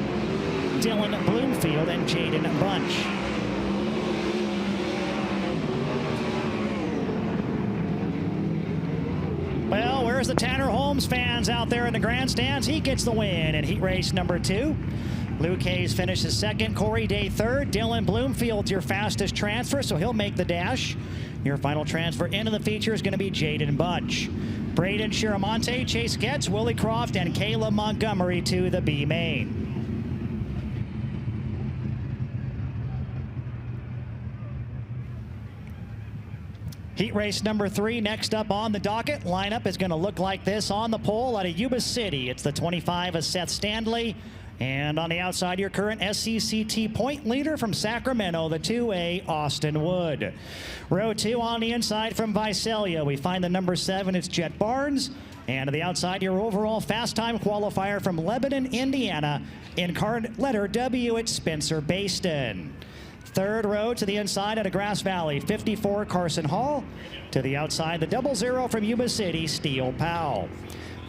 Dylan Bloomfield, and Jaden Bunch. Well, where's the Tanner Holmes fans out there in the grandstands? He gets the win in heat race number 2. Luke Hayes finishes second, Corey Day third. Dylan Bloomfield's your fastest transfer, so he'll make the dash. Your final transfer into the feature is going to be Jaden Bunch. Braden Chiramonte, Chase Getz, Willie Croft, and Caleb Montgomery to the B main. Heat race number 3 next up on the docket. Lineup is going to look like this on the pole out of Yuba City. It's the 25 of Seth Standley. And on the outside, your current SCCT point leader from Sacramento, the 2A, Austin Wood. Row 2 on the inside from Visalia. We find the number 7, it's Jet Barnes. And to the outside, your overall fast time qualifier from Lebanon, Indiana. In card letter W, it's Spencer Baston. Third row to the inside out of Grass Valley, 54, Carson Hall. To the outside, the 00 from Yuba City, Steele Powell.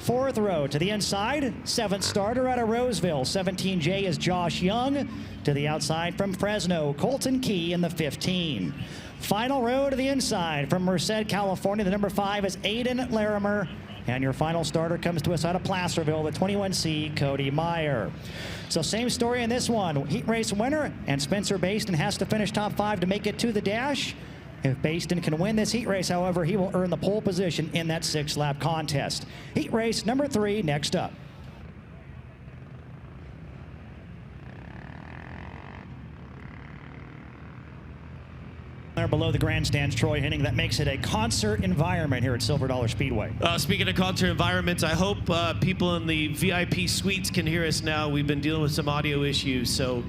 Fourth row to the inside, 7th starter out of Roseville, 17J is Josh Young. To the outside from Fresno, Colton Key in the 15. Final row to the inside from Merced, California, the number 5 is Aiden Larimer. And your final starter comes to us out of Placerville, the 21C, Cody Meyer. So same story in this one. Heat race winner, and Spencer Baston has to finish top 5 to make it to the dash. If Baston can win this heat race, however, he will earn the pole position in that 6-lap contest. Heat race number 3 next up. There below the grandstands, Troy Henning, that makes it a concert environment here at Silver Dollar Speedway. Speaking of concert environments, I hope people in the VIP suites can hear us now. We've been dealing with some audio issues, so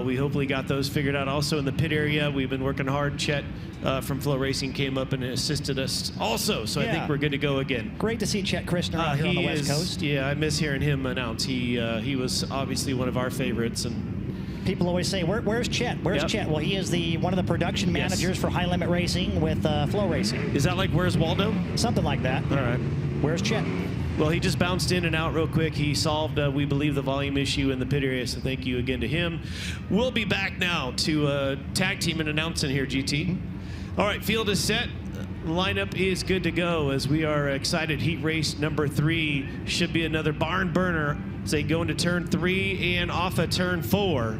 we hopefully got those figured out. Also in the pit area, we've been working hard. Chet from FloRacing came up and assisted us also, so I think we're good to go again. Great to see Chet Christner out here on the West Coast. Yeah, I miss hearing him announce. He was obviously one of our favorites, and people always say, where's Chet? Where's Chet? Well, he is one of the production managers for High Limit Racing with FloRacing. Is that like Where's Waldo? Something like that. All right. Where's Chet? Well, he just bounced in and out real quick. He solved, we believe, the volume issue in the pit area, so thank you again to him. We'll be back now to tag team and announcing here, GT. All right, field is set. Lineup is good to go as we are excited. Heat race number 3 should be another barn burner. Say go into turn 3 and off of turn 4.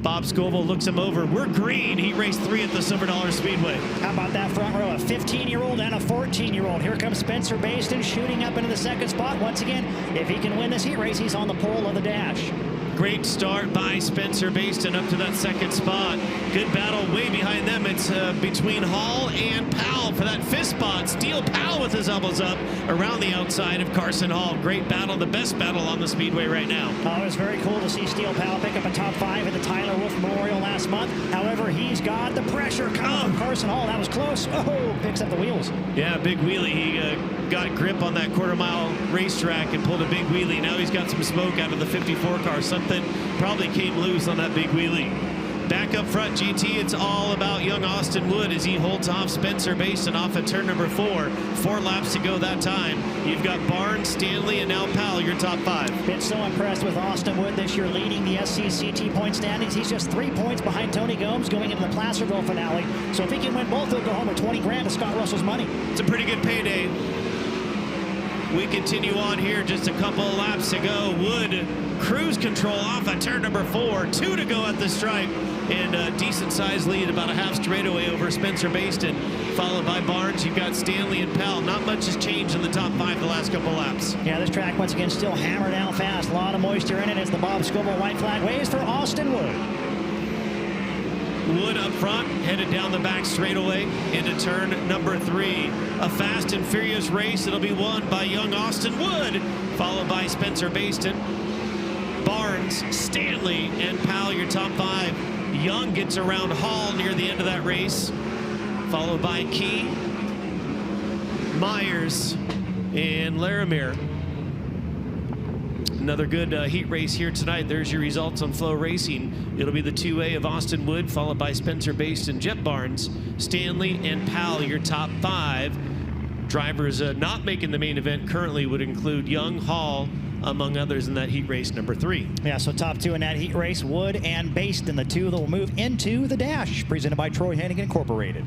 Bob Scoville looks him over. We're green. Heat race 3 at the Silver Dollar Speedway. How about that front row? A 15-year-old and a 14-year-old. Here comes Spencer Baston shooting up into the 2nd spot. Once again, if he can win this heat race, he's on the pole of the dash. Great start by Spencer Baston up to that 2nd spot. Good battle way behind them. It's between Hall and Powell for that 5th spot. Steele Powell with his elbows up around the outside of Carson Hall. Great battle, the best battle on the Speedway right now. Oh, it was very cool to see Steele Powell pick up a top 5 at the Tyler Wolf Memorial last month. However, he's got the pressure coming from Carson Hall. That was close. Oh, picks up the wheels. Yeah, big wheelie. He got grip on that quarter-mile racetrack and pulled a big wheelie. Now he's got some smoke out of the 54 car. Something probably came loose on that big wheelie. Back up front, GT, it's all about young Austin Wood as he holds off Spencer Baston off at turn number 4. 4 laps to go that time. You've got Barnes, Stanley, and now Powell, your top 5. Been so impressed with Austin Wood this year, leading the SCCT point standings. He's just 3 points behind Tony Gomes going into the Placerville finale. So if he can win both, he'll go home with 20 grand to Scott Russell's money. It's a pretty good payday. We continue on here, just a couple of laps to go. Wood, cruise control off at turn number 4. 2 to go at the stripe. And a decent-sized lead, about a half straightaway over Spencer Baston, followed by Barnes. You've got Stanley and Powell. Not much has changed in the top 5 the last couple laps. Yeah, this track, once again, still hammered down fast. A lot of moisture in it as the Bob Scoville white flag waves for Austin Wood. Wood up front, headed down the back straightaway into turn number 3. A fast and furious race. It'll be won by young Austin Wood, followed by Spencer Baston. Barnes, Stanley, and Powell, your top 5. Young gets around Hall near the end of that race, followed by Key, Myers, and Laramie. Another good heat race here tonight. There's your results on FloRacing. It'll be the 2A of Austin Wood, followed by Spencer Baston, Jet Barnes, Stanley, and Powell, your top 5. Drivers not making the main event currently would include Young, Hall, among others in that heat race number 3. Yeah, so top 2 in that heat race, Wood and Baston, the 2 that will move into the dash, presented by Troy Hennigan Incorporated.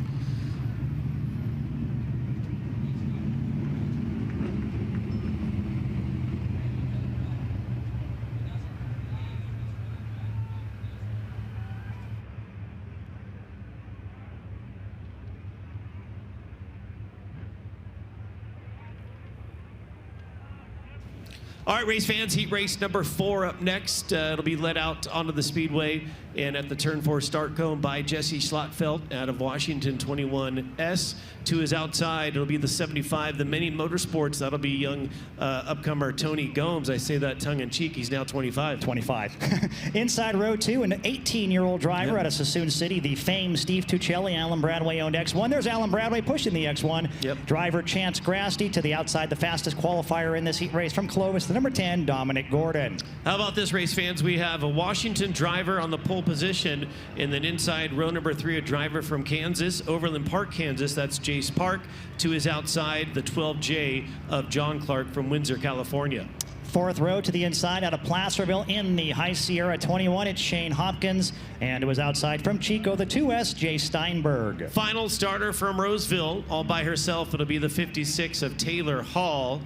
All right, race fans, heat race number 4 up next. It'll be led out onto the Speedway and at the turn 4 start cone by Jesse Schlotfeld out of Washington 21S. To his outside, it'll be the 75, the Mini Motorsports. That'll be young upcomer Tony Gomes. I say that tongue-in-cheek. He's now 25. 25. Inside row 2, an 18-year-old driver out of Sassoon City, the famed Steve Tuccelli, Alan Bradway-owned X1. There's Alan Bradway pushing the X1. Yep. Driver Chance Grasty to the outside, the fastest qualifier in this heat race from Clovis, the number 10, Dominic Gordon. How about this, race fans? We have a Washington driver on the pole position, and then inside row number 3, a driver from Kansas, Overland Park, Kansas. That's Jace Park. To his outside, the 12J of John Clark from Windsor, California. 4th row to the inside out of Placerville in the High Sierra 21, it's Shane Hopkins. And it was outside from Chico, the 2S, Jay Steinberg. Final starter from Roseville, all by herself. It'll be the 56 of Taylor Hall.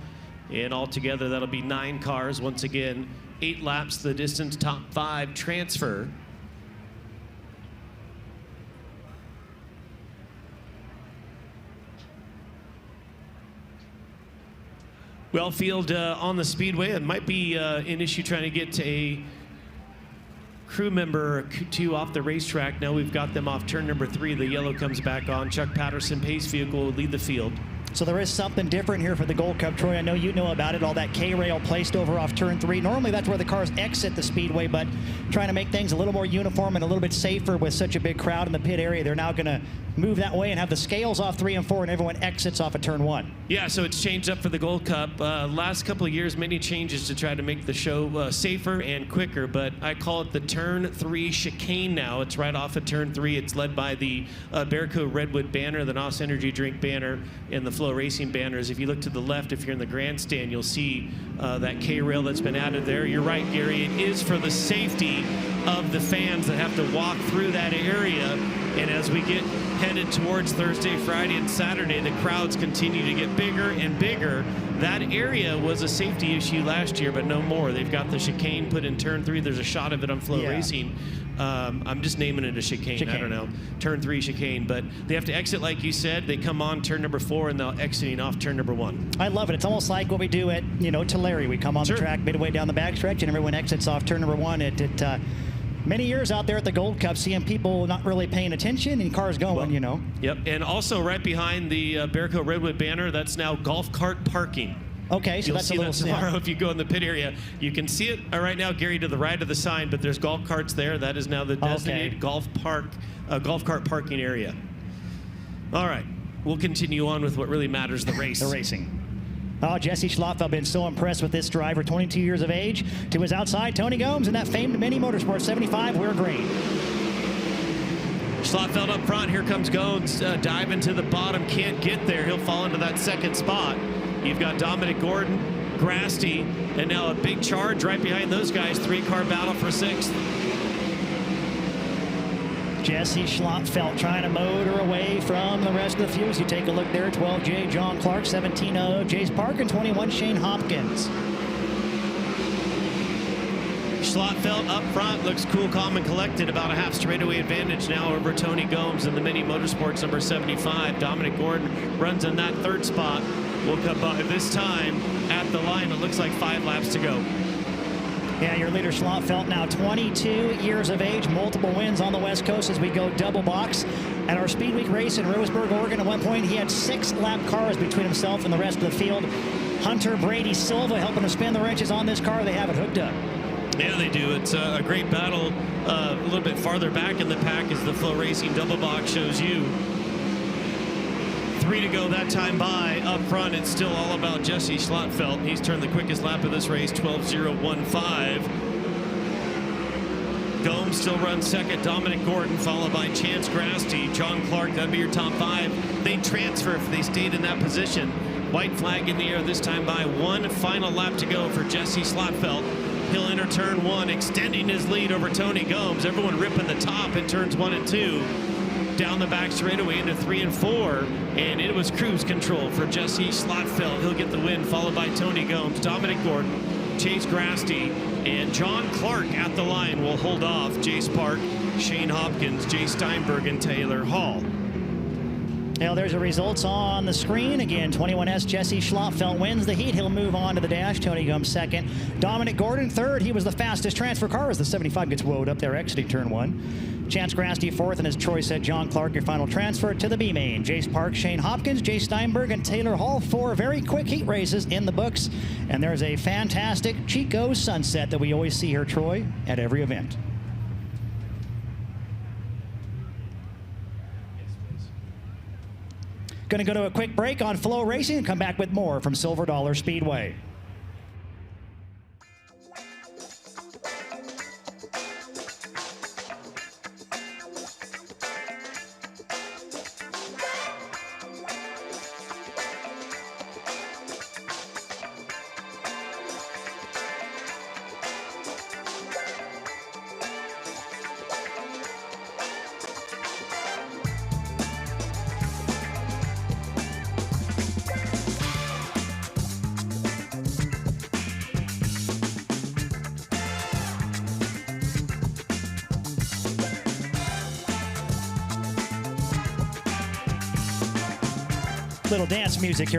And altogether, that'll be 9 cars. Once again, 8 laps, the distance, top 5 transfer. Wellfield on the Speedway. It might be an issue trying to get a crew member or 2 off the racetrack. Now we've got them off turn number 3. The yellow comes back on. Chuck Patterson, pace vehicle, will lead the field. So there is something different here for the Gold Cup. Troy, I know you know about it, all that K-rail placed over off turn 3. Normally that's where the cars exit the Speedway, but trying to make things a little more uniform and a little bit safer with such a big crowd in the pit area, they're now going to move that way and have the scales off 3 and 4 and everyone exits off of turn 1. Yeah, so it's changed up for the Gold Cup. Last couple of years, many changes to try to make the show safer and quicker, but I call it the turn 3 chicane now. It's right off of turn 3. It's led by the Bearco Redwood banner, the NOS Energy Drink banner, and the FloRacing banners. If you look to the left, if you're in the grandstand, you'll see that K-rail that's been added there. You're right, Gary. It is for the safety of the fans that have to walk through that area. And as we get headed towards Thursday, Friday, and Saturday, the crowds continue to get bigger and bigger. That area was a safety issue last year, but no more. They've got the chicane put in turn 3. There's a shot of it on FloRacing. I'm just naming it a chicane. I don't know. Turn 3 chicane. But they have to exit, like you said. They come on turn number 4, and they're exiting off turn number 1. I love it. It's almost like what we do at, Tulare. We come on the track midway down the backstretch, and everyone exits off turn number 1. Many years out there at the Gold Cup, seeing people not really paying attention and cars going, Yep, and also right behind the Bearco Redwood banner, that's now golf cart parking. Okay, so You'll that's see a little that tomorrow if you go in the pit area. You can see it right now, Gary, to the right of the sign, but there's golf carts there. That is now the designated golf cart parking area. All right, we'll continue on with what really matters, the race. The racing. Oh, Jesse Schlotfeld been so impressed with this driver, 22 years of age. To his outside, Tony Gomes in that famed Mini Motorsports 75, we're green. Schlotfeld up front, here comes Gomes, diving to the bottom, can't get there. He'll fall into that second spot. You've got Dominic Gordon, Grasty, and now a big charge right behind those guys. 3-car battle for 6th. Jesse Schlotfeld trying to motor away from the rest of the field. You take a look there, 12J John Clark, 17-0 Jace Park, and 21 Shane Hopkins. Schlotfeld up front looks cool, calm, and collected. About a half straightaway advantage now over Tony Gomes in the Mini Motorsports number 75. Dominic Gordon runs in that 3rd spot. We'll come by this time at the line. It looks like 5 laps to go. Yeah, your leader Schlotfeld, now 22 years of age, multiple wins on the West Coast as we go double box. At our Speed Week race in Roseburg, Oregon, at one point he had 6-lap cars between himself and the rest of the field. Hunter Brady Silva helping to spin the wrenches on this car. They have it hooked up. Yeah, they do. It's a great battle. A little bit farther back in the pack as the FloRacing double box shows you. 3 to go that time by. Up front, it's still all about Jesse Schlotfeld. He's turned the quickest lap of this race, 12:015. Gomes still runs second. Dominic Gordon followed by Chance Grasty. John Clark, that'd be your top 5. They transfer if they stayed in that position. White flag in the air this time by. One final lap to go for Jesse Schlotfeld. He'll enter turn 1, extending his lead over Tony Gomes. Everyone ripping the top in turns 1 and 2. Down the back straightaway into 3 and 4, and it was cruise control for Jesse Schlotfeld. He'll get the win, followed by Tony Gomes, Dominic Gordon, Chase Grasty, and John Clark at the line will hold off Jace Park, Shane Hopkins, Jay Steinberg, and Taylor Hall. Now there's the results on the screen. Again, 21S Jesse Schlotfeld wins the heat. He'll move on to the dash. Tony Gomes second. Dominic Gordon third. He was the fastest transfer car as the 75 gets woed up there exiting turn 1. Chance Grasty fourth, and as Troy said, John Clark, your final transfer to the B main. Jace Park, Shane Hopkins, Jay Steinberg, and Taylor Hall. 4 very quick heat races in the books. And there's a fantastic Chico sunset that we always see here, Troy, at every event. Going to go to a quick break on FloRacing and come back with more from Silver Dollar Speedway. Little dance music here.